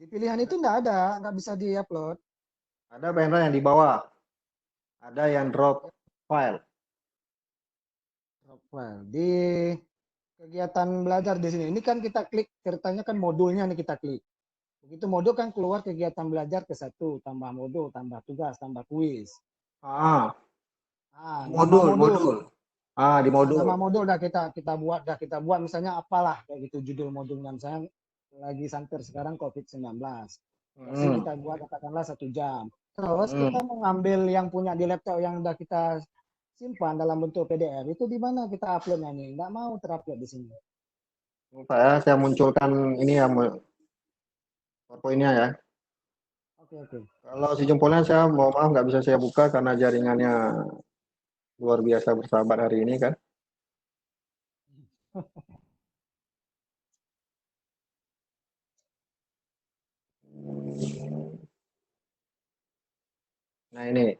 pilihan itu nggak bisa di-upload. Ada Pak Hendra yang di bawah. Ada yang drop file. Di kegiatan belajar di sini. Ini kan kita klik, ceritanya kan modulnya nih kita klik. Begitu modul kan keluar kegiatan belajar ke 1, tambah modul, tambah tugas, tambah kuis. Modul. Di modul. Nama modul kita buat misalnya apalah kayak gitu judul modulnya, misalnya lagi santer sekarang COVID-19. Pasti kita buat katakanlah 1 jam. Terus kita mau ngambil yang punya di laptop yang udah kita simpan dalam bentuk PDF, itu di mana kita uploadnya nih? Nggak mau terupload di sini. Saya munculkan ini ya, PowerPoint-nya ya. Oke. Kalau si jempolnya saya mau maaf nggak bisa saya buka karena jaringannya luar biasa bersahabat hari ini kan. Nah ini.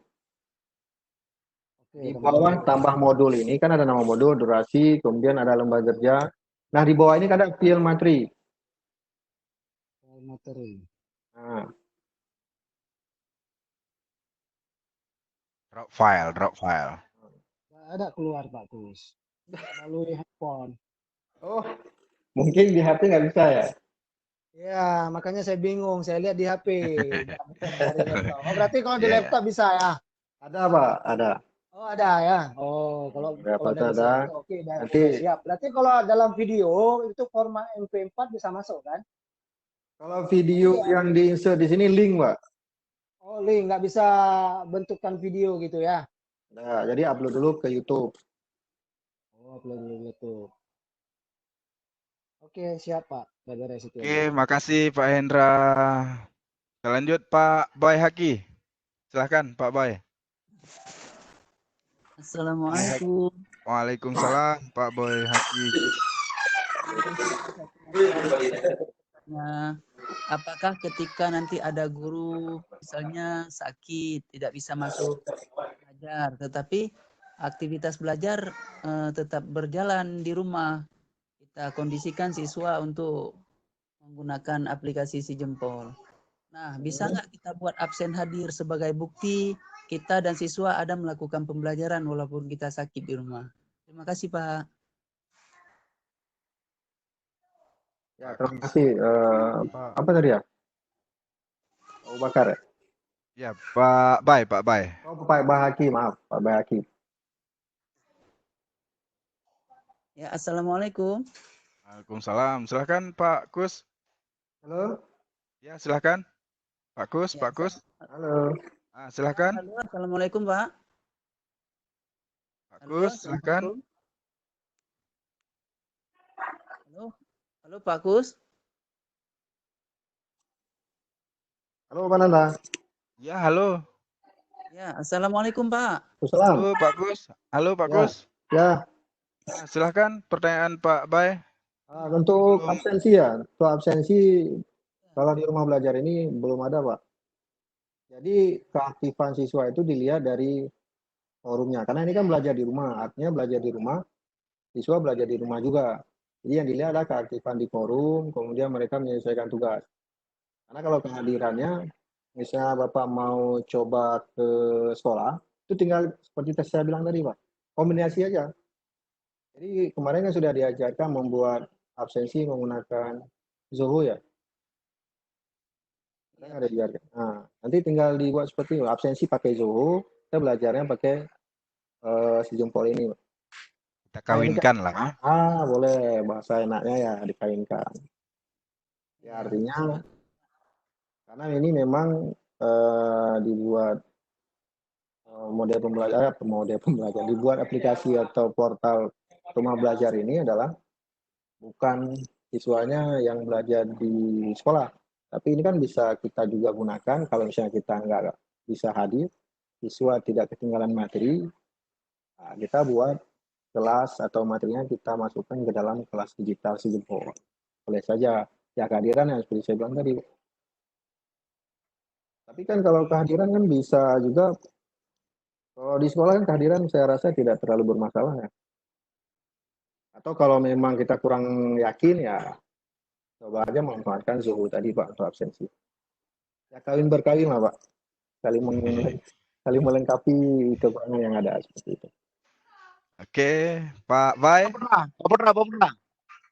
Di bawah tambah modul ini kan ada nama modul, durasi, kemudian ada lembaga kerja. Nah di bawah ini kan ada file materi. Nah, Drop file. Nggak ada keluar Pak Kus. Melalui handphone. oh, mungkin di HP nggak bisa ya? Ya, makanya saya bingung. Saya lihat di HP. Nggak bisa dari laptop. Oh, berarti kalau di Iya. laptop bisa ya? Ada Pak, ada. Oh, ada ya. Oh, kalau Berapa dari ada? situ, oke, Nanti siap. Berarti kalau dalam video itu format MP4 bisa masuk kan? kalau video yang di-insert di sini link Pak. Oh, link nggak bisa bentukan video gitu ya? Nah, jadi upload dulu ke YouTube. Oh, upload dulu YouTube. Oke, siap Pak. Udah beres itu. Oke, makasih Pak Hendra. Kita lanjut Pak Boy Haki. Silahkan Pak Boy. Assalamualaikum. Waalaikumsalam Pak Boy Haki. Nah, apakah ketika nanti ada guru misalnya sakit tidak bisa masuk belajar, tetapi aktivitas belajar tetap berjalan di rumah, kita kondisikan siswa untuk menggunakan aplikasi Si Jempol. Nah, bisa nggak kita buat absen hadir sebagai bukti kita dan siswa ada melakukan pembelajaran walaupun kita sakit di rumah? Terima kasih Pak. Ya, terima kasih. Apa tadi ya? Abu Bakar ya? Ya, Pak Bay. Oh, Pak Bahaki, maaf, Pak Bahaki. Ya, Assalamualaikum. Waalaikumsalam. Silahkan Pak Kus. Halo. Ya, silahkan. Pak Kus, Ya, Pak Kus. Halo. Silahkan. Halo, Assalamualaikum Pak. Pak Kus, silahkan. Halo Pak Kus. Halo Pak Nanda. Ya, halo. Ya, Assalamualaikum Pak. Halo Pak Kus. Halo Pak Kus. Ya. Nah, silahkan pertanyaan Pak Bay. Untuk absensi ya, untuk absensi kalau di rumah belajar ini belum ada Pak. Jadi keaktifan siswa itu dilihat dari forumnya, karena ini kan belajar di rumah, artinya belajar di rumah, siswa belajar di rumah juga. Jadi yang dilihat adalah keaktifan di forum, kemudian mereka menyelesaikan tugas. Karena kalau kehadirannya, misalnya Bapak mau coba ke sekolah, itu tinggal seperti saya bilang tadi Pak, kombinasi aja. Jadi kemarin kan sudah diajarkan membuat absensi menggunakan Zoho ya. Ada diajarkan. Nah, nanti tinggal dibuat seperti itu. Absensi pakai Zoho, kita belajarnya pakai Si Jempol ini. Kita kawinkan lah. Boleh, bahasa enaknya ya dikawinkan. Ya artinya karena ini memang dibuat model pembelajaran, dibuat aplikasi atau portal rumah belajar ini adalah bukan siswanya yang belajar di sekolah, tapi ini kan bisa kita juga gunakan kalau misalnya kita nggak bisa hadir, siswa tidak ketinggalan materi, nah, kita buat kelas atau materinya kita masukkan ke dalam kelas digital Si Jempol. Boleh saja ya kehadiran yang seperti saya bilang tadi. Tapi kan kalau kehadiran kan bisa juga, kalau di sekolah kan kehadiran saya rasa tidak terlalu bermasalah ya. Atau kalau memang kita kurang yakin ya coba aja memanfaatkan Zoho tadi Pak untuk absensi. Ya kawin berkawin lah Pak. Saling melengkapi kekurangan yang ada seperti itu. Oke, Pak Bay. Pak pernah.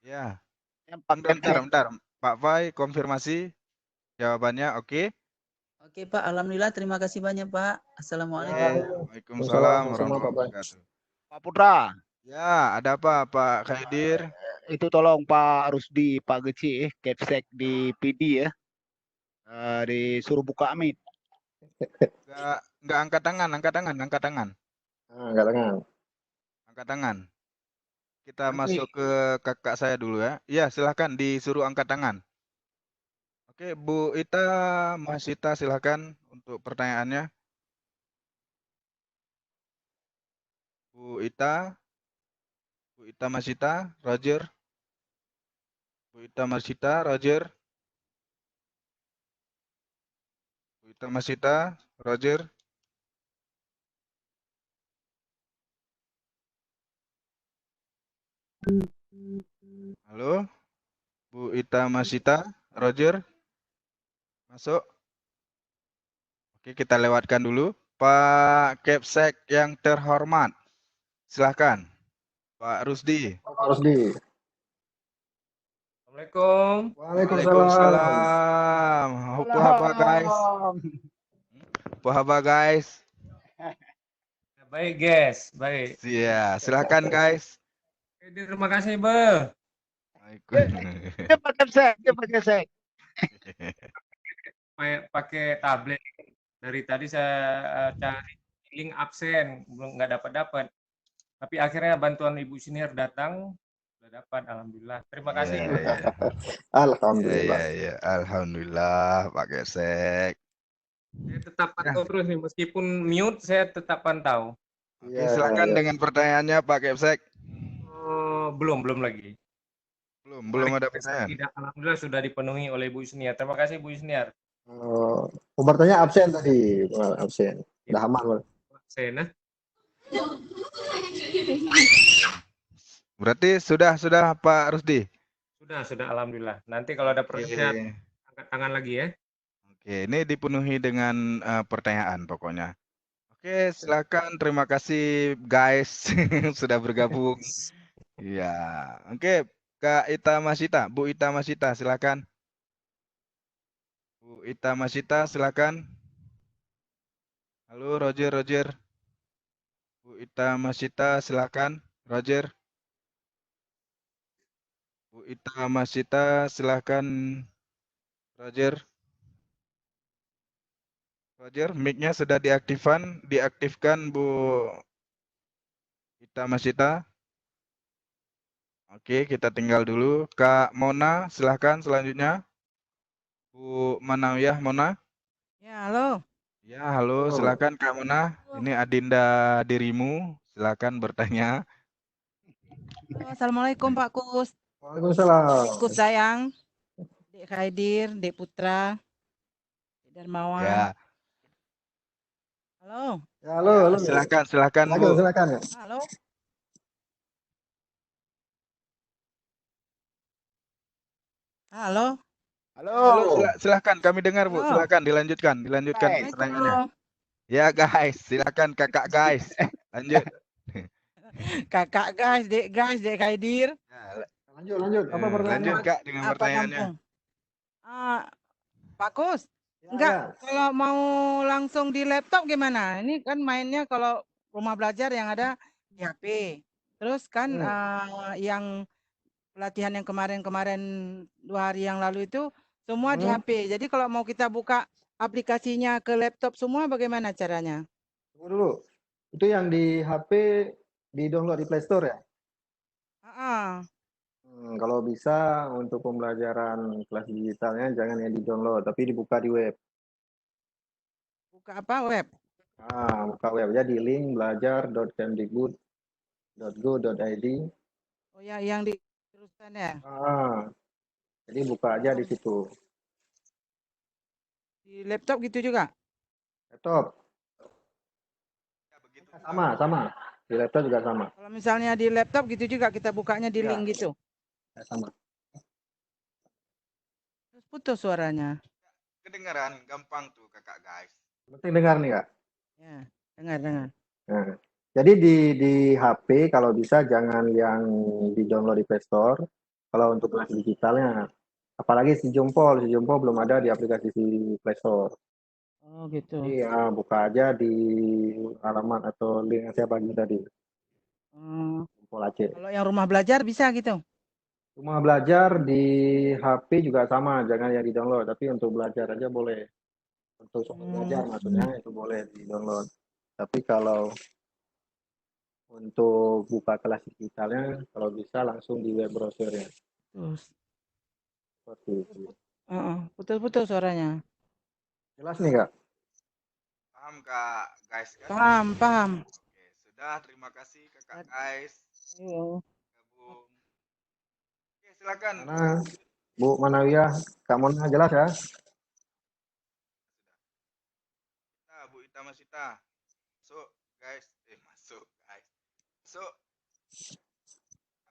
Ya. Bentar. Pak Bay konfirmasi jawabannya oke. Oke Pak, alhamdulillah terima kasih banyak Pak. Assalamualaikum. Waalaikumsalam warahmatullahi wabarakatuh. Pak Putra. Ya, ada apa Pak Khaidir? Itu tolong Pak Rusdi, Pak Geci, Kepsek di PD ya. Disuruh buka Amit. Enggak angkat tangan. Angkat tangan. Angkat tangan. Kita Nanti. masuk ke kakak saya dulu ya. Iya, silahkan disuruh angkat tangan. Oke, Bu Ita, Mas Ita silahkan untuk pertanyaannya. Bu Ita Mas Ita, Roger. Bu Ita Mas Ita, Roger. Bu Ita Mas Ita, Roger. Halo, Bu Ita Mas Ita, Roger. Masuk. Oke, kita lewatkan dulu. Pak Kepsek yang terhormat. Silahkan. Pak Rusdi. Pak Rusdi. Assalamualaikum. Waalaikumsalam. Apa guys? Apa guys? Baik guys, baik. Iya, silakan guys. Terima kasih Be. Cepat Kepsek. Pakai tablet. Dari tadi saya cari link absen, belum nggak dapat. Tapi akhirnya bantuan Ibu Senior datang, sudah dapat. Alhamdulillah. Terima kasih. Alhamdulillah. Iya. Alhamdulillah Pak Kepsek. Saya tetap pantau terus nih, meskipun mute saya tetap pantau. Oke, silakan dengan pertanyaannya Pak Kepsek. Belum lagi. Belum ada pertanyaan. Tidak, alhamdulillah sudah dipenuhi oleh Bu Isniar. Terima kasih Bu Isniar. Bertanya absen tadi, absen. Udah aman. Absen, Berarti sudah Pak Rusdi? Sudah alhamdulillah. Nanti kalau ada pertanyaan angkat tangan lagi ya. Oke, ini dipenuhi dengan pertanyaan pokoknya. Oke, silakan. Terima kasih guys sudah bergabung. Iya. Oke, Kak Ita Masita, Bu Ita Masita, silakan. Bu Ita Masita, silakan. Halo, Roger. Bu Ita Masita, silakan. Roger. Bu Ita Masita, silakan. Roger, mic-nya sudah diaktifkan Bu Ita Masita. Oke, kita tinggal dulu. Kak Mona, silahkan selanjutnya. Bu Manawiyah Mona. Ya, halo. Ya, halo, silakan Kak Mona. Ini Adinda dirimu, silakan bertanya. Assalamualaikum Pak Kus. Waalaikumsalam. Kus sayang, Dek Khaidir, Dek Putra, Dek Darmawan. Ya. Halo. Ya, halo. Silakan Bu. Silakan. Halo. Halo. Silakan kami dengar Bu. Silakan dilanjutkan pertanyaannya. Ya guys, silakan kakak guys. Lanjut. Kakak guys, Dek Khaidir. Lanjut. Apa pertanyaannya? Lanjut Kak dengan pertanyaannya. Pak Kus, enggak, kalau mau langsung di laptop gimana? Ini kan mainnya kalau rumah belajar yang ada di HP. Terus kan yang pelatihan yang kemarin 2 hari yang lalu itu semua di HP. Jadi kalau mau kita buka aplikasinya ke laptop semua bagaimana caranya? Tunggu dulu. Itu yang di HP di-download di Play Store ya? Kalau bisa untuk pembelajaran kelas digitalnya jangan yang di-download, tapi dibuka di web. Buka apa web? Buka web aja di link belajar.kemdikbud.go.id. Oh ya, yang di terusan ya? Jadi buka aja di situ. Di laptop gitu juga? Laptop. Sama. Di laptop juga sama. Kalau misalnya di laptop gitu juga kita bukanya di link gitu? Sama. Terus putus suaranya. Kedengaran, gampang tuh kakak guys. Penting dengar nih Kak. Ya, dengar. Nah, jadi di HP kalau bisa jangan yang di-download di Play Store. Kalau untuk kelas digitalnya, apalagi si Jempol belum ada di aplikasi si Play Store. Oh gitu. Iya, buka aja di alamat atau link yang saya bagi tadi. Jempol Aceh. Kalau yang rumah belajar bisa gitu? Rumah belajar di HP juga sama, jangan yang di-download, tapi untuk belajar aja boleh. Untuk soal belajar maksudnya itu boleh di-download. Tapi kalau untuk buka kelas digitalnya kalau bisa langsung di web browsernya. Terus. Seperti itu. Putus-putus suaranya. Jelas nih Kak? Paham Kak, guys kan? Paham, paham. Oke, sudah. Terima kasih Kakak guys. Iya. Gabung. Oke, silakan. Mana Bu Manawiyah, Kak Mona jelas ya? Bu Ita Masita. Masuk guys. Masuk guys. Masuk.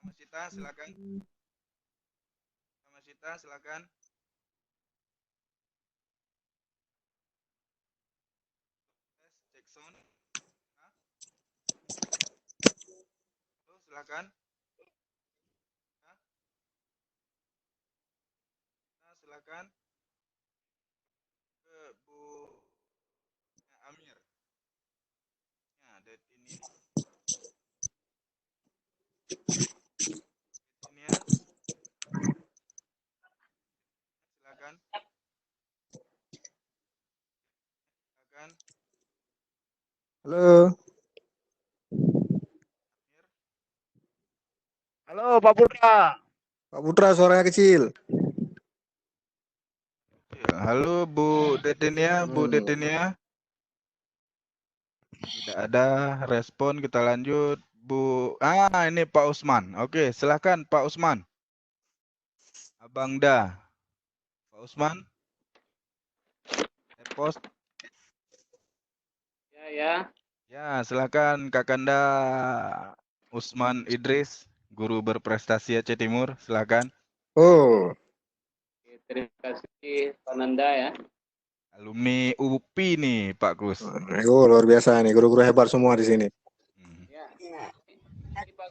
Masita silakan. Masita silakan. Cek sound. Silakan. Silakan. Ke Bu Amir. Ya, det ini. Ini ya. Silakan. Silakan. Halo. Halo Pak Putra. Pak Putra suaranya kecil. Halo Bu Detenia, Bu Detenia. Tidak ada respon, kita lanjut. Bu, ini Pak Usman. Oke, silahkan Pak Usman. Abang Da. Pak Usman. Post. Ya. Ya, silahkan Kakanda Usman Idris, guru berprestasi Aceh Timur, silahkan. Oh. Terima kasih Pak Nanda ya. Alumni UPI nih Pak Kus. Luar biasa nih, guru-guru hebat semua di sini.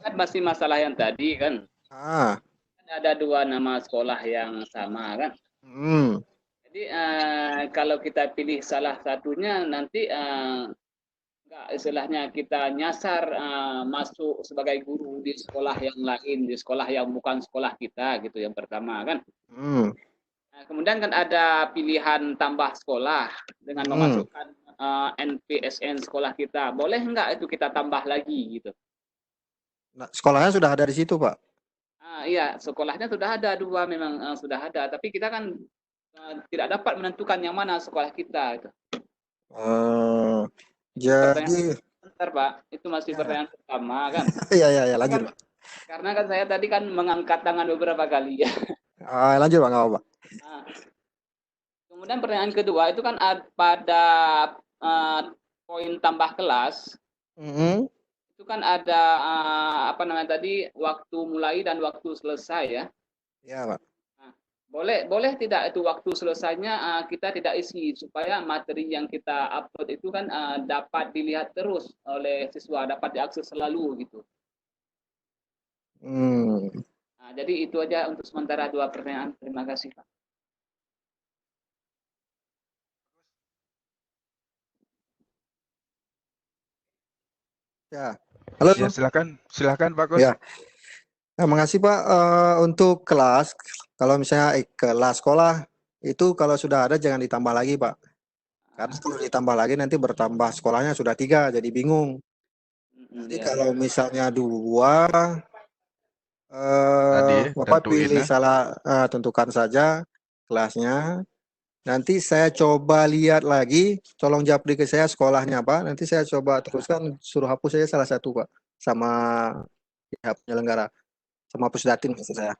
Kan masih masalah yang tadi kan. Ada dua nama sekolah yang sama kan. Jadi kalau kita pilih salah satunya nanti enggak istilahnya kita nyasar masuk sebagai guru di sekolah yang lain, di sekolah yang bukan sekolah kita gitu yang pertama kan. Nah, kemudian kan ada pilihan tambah sekolah dengan memasukkan NPSN sekolah kita. Boleh enggak itu kita tambah lagi gitu? Nah, sekolahnya sudah ada di situ, Pak. Iya, sekolahnya sudah ada dua memang sudah ada, tapi kita kan tidak dapat menentukan yang mana sekolah kita itu. Jadi Bentar, Pak, itu masih pertanyaan pertama kan? Iya, lanjut, Pak. Karena kan saya tadi kan mengangkat tangan beberapa kali ya. Lanjut, Pak, nggak apa-apa. Kemudian pertanyaan kedua itu kan pada poin tambah kelas. Itu kan ada apa namanya tadi waktu mulai dan waktu selesai ya. Iya, Pak. Boleh tidak itu waktu selesainya kita tidak isi supaya materi yang kita upload itu kan dapat dilihat terus oleh siswa, dapat diakses selalu gitu. Nah, jadi itu aja untuk sementara dua pertanyaan. Terima kasih, Pak. Ya. Halo. Ya, silakan Pak Kus. Ya. Nah, makasih Pak untuk kelas. Kalau misalnya kelas sekolah itu kalau sudah ada jangan ditambah lagi Pak. Karena kalau ditambah lagi nanti bertambah sekolahnya sudah 3 jadi bingung. Jadi kalau misalnya 2 Bapak pilih salah tentukan saja kelasnya. Nanti saya coba lihat lagi, tolong japri ke saya sekolahnya Pak. Nanti saya coba teruskan suruh hapus saya salah satu Pak sama pihak penyelenggara. Sama Pusdatin maksud saya.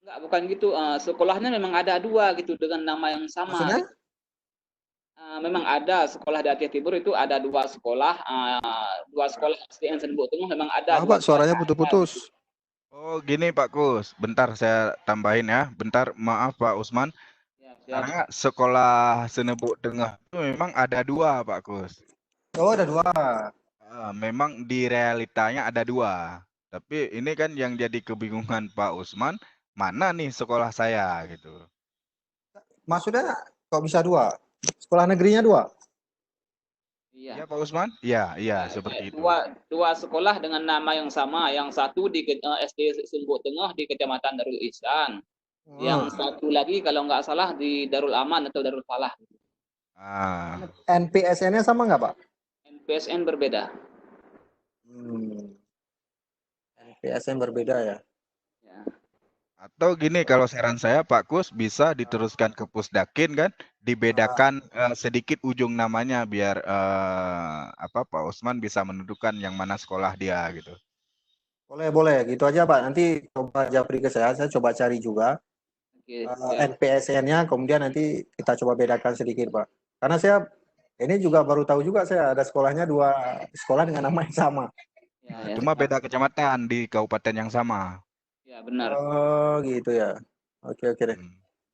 Enggak, bukan gitu. Sekolahnya memang ada 2 gitu dengan nama yang sama. Maksudnya? Memang ada sekolah di Aceh Timur itu ada 2 sekolah, 2 sekolah SDN Senbuk Tengah memang ada. Pak, suaranya putus-putus. Oh gini Pak Kus, bentar saya tambahin ya. Bentar, maaf Pak Usman. Karena sekolah Senebuk Tengah itu memang ada 2 Pak Kus. Oh ada 2. Memang di realitanya ada 2. Tapi ini kan yang jadi kebingungan Pak Usman, mana nih sekolah saya gitu. Maksudnya kok bisa 2? Sekolah negerinya 2? Iya. Ya Pak Usman? Iya seperti itu. Dua sekolah dengan nama yang sama. Yang satu di SD Senbuk Tengah di Kecamatan Darul Ihsan. Yang satu lagi kalau nggak salah di Darul Aman atau Darul Falah. NPSN-nya sama nggak Pak? NPSN berbeda. PSN berbeda ya. Atau gini, kalau saran saya Pak Kus bisa diteruskan ke Pusdakin kan, dibedakan sedikit ujung namanya biar Pak Usman bisa menentukan yang mana sekolah dia gitu. Boleh, gitu aja Pak. Nanti coba japri ke saya coba cari juga NPSN-nya, kemudian nanti kita coba bedakan sedikit Pak. Karena saya ini juga baru tahu juga saya ada sekolahnya 2 sekolah dengan nama yang sama. Cuma beda kecamatan di kabupaten yang sama. Ya benar. Oh gitu ya. Oke deh.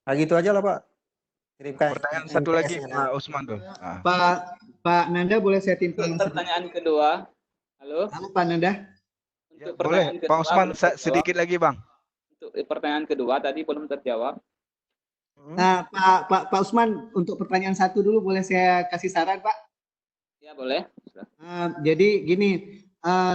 Nah gitu aja lah Pak. Kirimkan Pertanyaan satu lagi Pak Usman tuh. Pak Nanda boleh saya timpang Pertanyaan kedua. Halo. Halo Pak Nanda. Untuk Boleh, pertanyaan Pak kedua, Usman belum terjawab. sedikit lagi Bang. Untuk pertanyaan kedua tadi belum terjawab. Nah, Pak Usman, untuk pertanyaan 1 dulu boleh saya kasih saran, Pak? Ya, boleh. Jadi gini,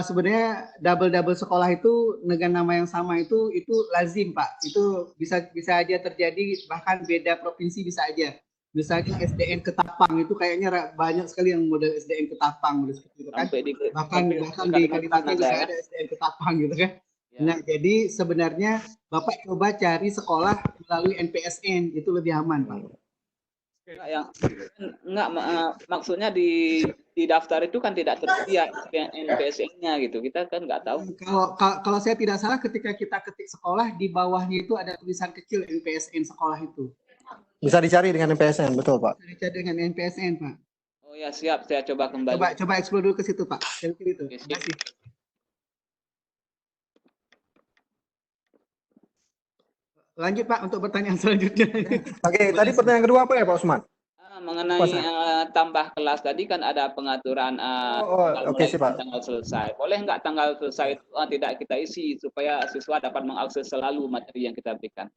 sebenarnya double sekolah itu dengan nama yang sama itu lazim, Pak. Itu bisa aja terjadi, bahkan beda provinsi bisa aja. Misalnya SDN Ketapang itu kayaknya banyak sekali yang model SDN Ketapang gitu kan. Bahkan di Kalimantan bisa ada SDN Ketapang gitu kan. Nah, jadi sebenarnya Bapak coba cari sekolah melalui NPSN, itu lebih aman, Pak. Maksudnya di daftar itu kan tidak tersedia NPSN-nya gitu. Kita kan nggak tahu. Kalau saya tidak salah, ketika kita ketik sekolah, di bawahnya itu ada tulisan kecil NPSN sekolah itu. Bisa dicari dengan NPSN, betul Pak? Bisa dicari dengan NPSN, Pak. Oh ya, siap. Saya coba kembali. Coba explore dulu ke situ, Pak. Itu. Terima kasih. Lanjut Pak untuk pertanyaan selanjutnya. Oke, tadi pertanyaan kedua apa ya Pak Usman? Mengenai tambah kelas tadi kan ada pengaturan tanggal selesai. Boleh nggak tanggal selesai itu tidak kita isi supaya siswa dapat mengakses selalu materi yang kita berikan?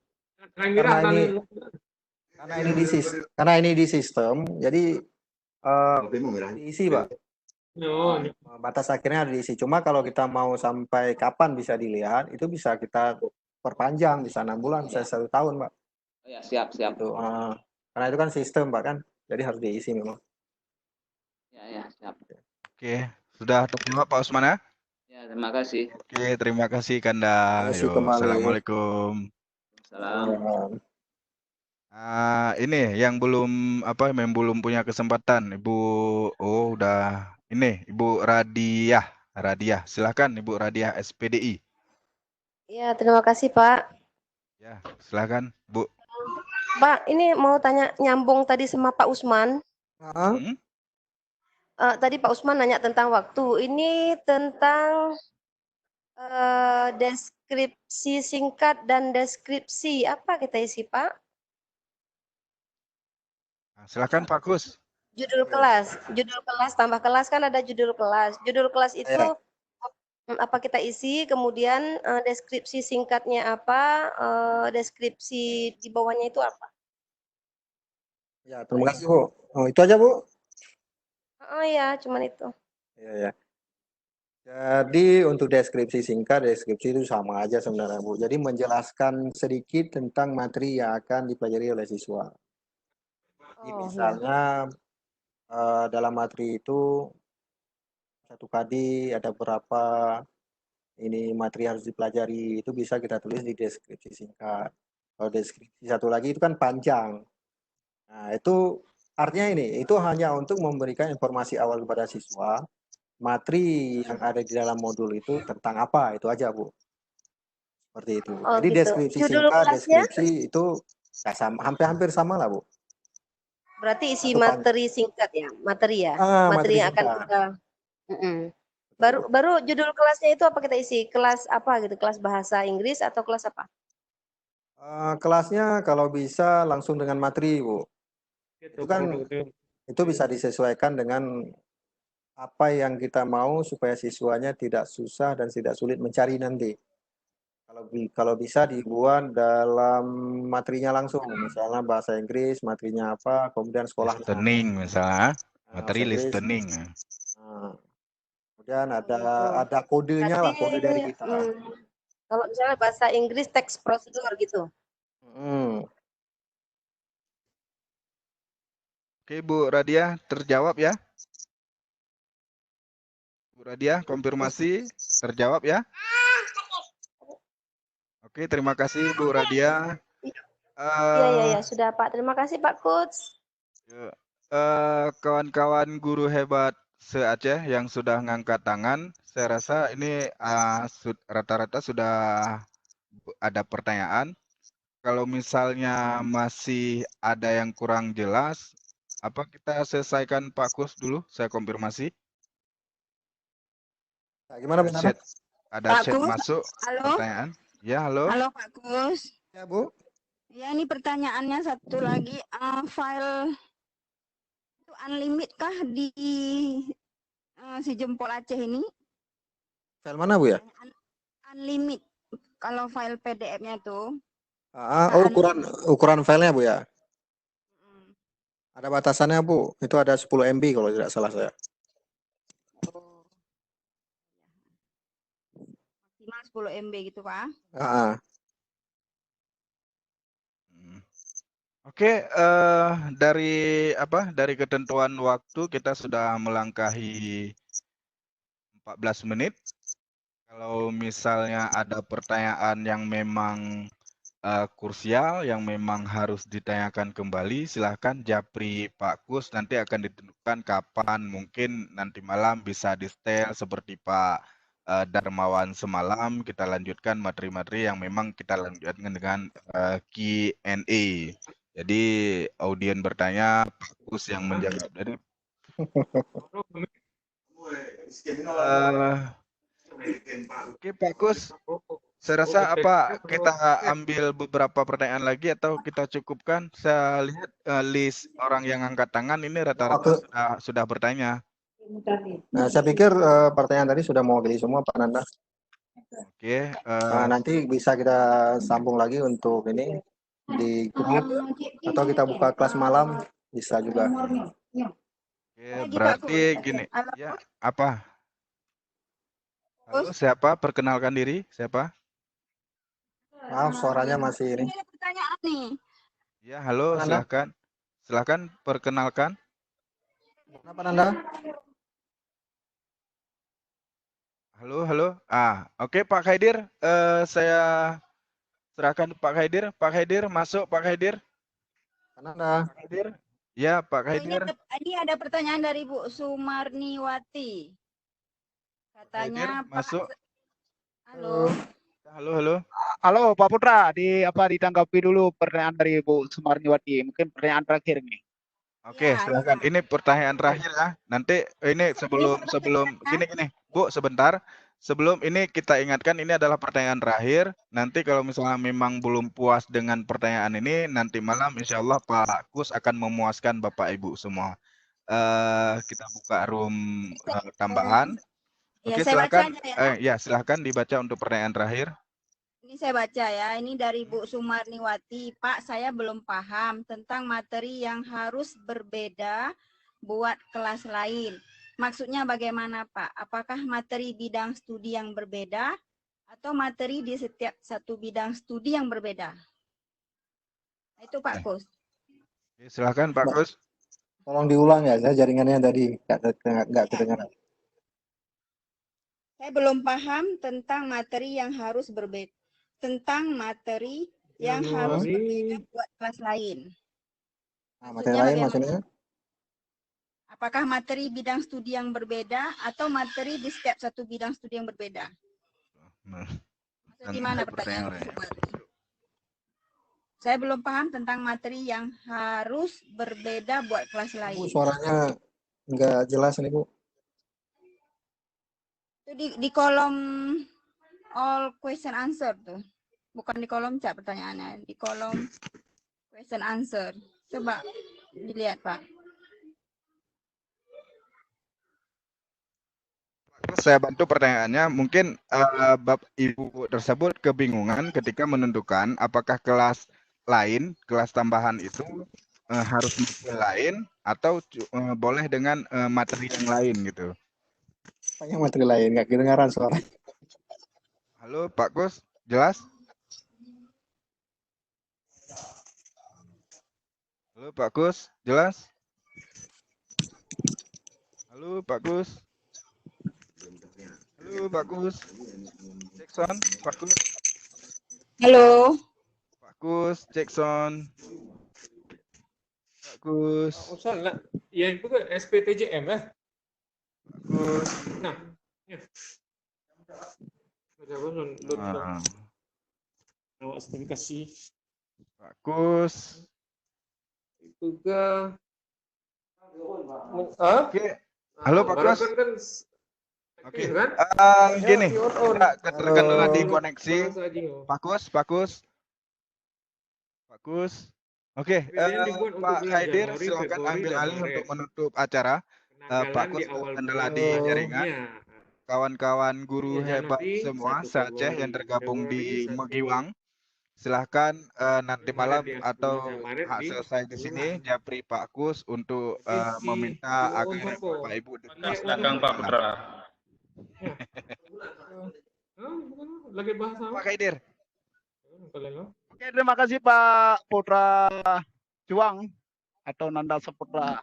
Karena ini di sistem, jadi diisi Pak. Batas akhirnya ada diisi. Cuma kalau kita mau sampai kapan bisa dilihat, itu bisa kita perpanjang, bisa 6 bulan, bisa 1 tahun, Pak. Oh ya, siap. Gitu. Karena itu kan sistem, Pak, kan. Jadi harus diisi memang. Ya, siap. Oke, sudah terjawab Pak Usman ya? Ya, terima kasih. Oke, terima kasih Kanda. Assalamualaikum. Salam. Ini yang belum punya kesempatan, Ibu. Udah ini Ibu Radiah. Silakan Ibu Radiah SPDI. Ya, terima kasih Pak. Ya, silakan Bu. Pak, ini mau tanya nyambung tadi sama Pak Usman. Tadi Pak Usman nanya tentang waktu. Ini tentang deskripsi singkat dan deskripsi. Apa kita isi, Pak? Silakan Pak Kus. Judul kelas tambah kelas kan ada judul kelas. Judul kelas itu apa kita isi, kemudian deskripsi singkatnya apa, deskripsi di bawahnya itu apa? Ya, terima kasih Bu. Oh, itu aja Bu. Oh ya, cuman itu. Ya. Jadi untuk deskripsi singkat, deskripsi itu sama aja sebenarnya Bu. Jadi menjelaskan sedikit tentang materi yang akan dipelajari oleh siswa. Misalnya dalam materi itu 1 kali ada berapa ini materi harus dipelajari, itu bisa kita tulis di deskripsi singkat. Kalau deskripsi 1 lagi itu kan panjang. Nah, itu artinya itu hanya untuk memberikan informasi awal kepada siswa, materi yang ada di dalam modul itu tentang apa, itu aja Bu. Seperti itu. Jadi gitu. deskripsi singkat, deskripsi itu hampir sama lah Bu. Berarti isi materi singkat ya, materi ya, materi yang akan kita. Baru judul kelasnya itu apa kita isi? Kelas apa gitu? Kelas bahasa Inggris atau kelas apa? Kelasnya kalau bisa langsung dengan materi Bu. Itu kan itu bisa disesuaikan dengan apa yang kita mau supaya siswanya tidak susah dan tidak sulit mencari nanti. Kalau bisa dibuat dalam materinya langsung, misalnya bahasa Inggris, materinya apa, kemudian sekolahnya. Listening misalnya, materi listening. Kemudian ada kodenya lah, kode dari kita. Kalau misalnya bahasa Inggris teks prosedur gitu. Oke Bu Radiah, terjawab ya? Bu Radiah, konfirmasi terjawab ya? Oke, terima kasih Bu Radia. Iya, sudah Pak. Terima kasih Pak Coach. Kawan-kawan guru hebat se-Aceh yang sudah ngangkat tangan, saya rasa ini rata-rata sudah ada pertanyaan. Kalau misalnya masih ada yang kurang jelas, apa kita selesaikan Pak Kus dulu? Saya konfirmasi. Nah, gimana Bu Nana? Ada Pak chat Kus, masuk halo? pertanyaan. Ya, halo. Halo Pak Kus. Ya Bu. Ya, ini pertanyaannya satu lagi. File itu unlimited kah di si Jempol Aceh ini? File mana Bu ya? Unlimited. Kalau file PDF-nya tuh. Ukuran filenya Bu ya? Ada batasannya Bu. Itu ada 10 MB kalau tidak salah saya. Maksimal 10 MB gitu Pak. Oke, dari ketentuan waktu kita sudah melangkahi 14 menit. Kalau misalnya ada pertanyaan yang memang krusial, yang memang harus ditanyakan kembali, silahkan japri Pak Kus, nanti akan ditentukan kapan, mungkin nanti malam bisa di-setel seperti Pak Darmawan semalam, kita lanjutkan materi-materi yang memang kita lanjutkan dengan Q&A. Jadi audien bertanya, Pak Kus yang menjawab. Jadi oke Pak Kus, saya rasa apa kita ambil beberapa pertanyaan lagi atau kita cukupkan? Saya lihat list orang yang angkat tangan ini rata-rata sudah bertanya. Nah, saya pikir pertanyaan tadi sudah mewakili semua Pak Nanda. Oke. Nanti bisa kita sambung lagi untuk ini di grup atau kita buka kelas malam bisa juga. Oke, berarti gini. Ya, apa? Halo, siapa? Perkenalkan diri, siapa? Maaf, suaranya masih ini. Ada pertanyaan nih. Ya, halo, silahkan. Silahkan perkenalkan. Kenapa Nanda? Halo. Oke Pak Khaidir, saya serahkan Pak Khaidir. Pak Khaidir, masuk Pak Khaidir. Nanda. Pak Khaidir. Ya, Pak Khaidir. Ini ada pertanyaan dari Bu Sumarniwati. Katanya Khaidir, masuk. Halo. Halo Pak Putra, ditanggapi dulu pertanyaan dari Bu Sumarniwati. Mungkin pertanyaan terakhir nih. Oke, silakan. Ini pertanyaan terakhir ya. Nanti ini sebelum gini Bu, sebentar. Sebelum ini kita ingatkan ini adalah pertanyaan terakhir. Nanti kalau misalnya memang belum puas dengan pertanyaan ini, nanti malam insya Allah Pak Kus akan memuaskan Bapak Ibu semua. Kita buka room tambahan. Oke, silakan. Silakan dibaca untuk pertanyaan terakhir. Ini saya baca ya, ini dari Bu Sumarniwati. Pak, saya belum paham tentang materi yang harus berbeda buat kelas lain. Maksudnya bagaimana Pak? Apakah materi bidang studi yang berbeda atau materi di setiap satu bidang studi yang berbeda? Nah, itu Pak Kus. Silakan Pak Kus. Tolong diulang ya, saya jaringannya tadi nggak kedengaran. Saya belum paham tentang materi yang harus berbeda. Tentang materi yang harus berbeda buat kelas lain. Nah, materi lain maksudnya? Apakah materi bidang studi yang berbeda atau materi di setiap satu bidang studi yang berbeda? Maksudnya gimana pertanyaannya? Saya belum paham tentang materi yang harus berbeda buat kelas lain. Bu, suaranya nggak jelas nih Bu. Itu di kolom all question answer tuh. Bukan di kolom chat pertanyaannya, di kolom question answer. Coba dilihat Pak. Saya bantu pertanyaannya. Mungkin Bapak Ibu tersebut kebingungan ketika menentukan apakah kelas lain, kelas tambahan itu harus materi lain atau boleh dengan materi yang lain gitu. Banyak materi lain, nggak kedengaran suara. Halo Pak Kus, jelas? Halo Pak Kus, jelas? Halo Pak Kus. Halo Pak Kus. Cek sound, Pak Kus. Halo. Pak Kus, cek sound. Pak Kus. Usah lah. Ya itu kan SPTJM ya. Pak Kus. Nah, ya. Awas kasih. Pak Kus. Itu ke. Oke. Halo Pak Kus. Kan, Oke. kan? Gini, kita terkendala di koneksi. Pak Kus. Oke, Pak Haidir silakan ambil alih untuk menutup acara. Pak Kus terkendala di jaringan. Kawan-kawan guru hebat semua se-Aceh yang tergabung di Megiwang, silahkan nanti malam atau selesai di sini japri Pak Kus untuk meminta agar Bapak Ibu silakan Pak Putra. Lagi bahas apa? Pak Haidir. Oke, terima kasih Pak Putra Juang atau Nanda Saputra,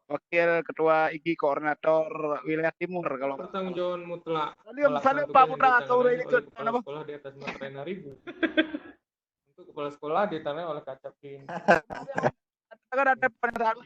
Wakil Ketua IG Koordinator Wilayah Timur kalau pertanggungjawaban mutlak. Salim Pak Putra atau ikut kepala sekolah di atas materai ribu. Untuk kepala sekolah ditangani oleh Kacapin. Akan ada pernyataan.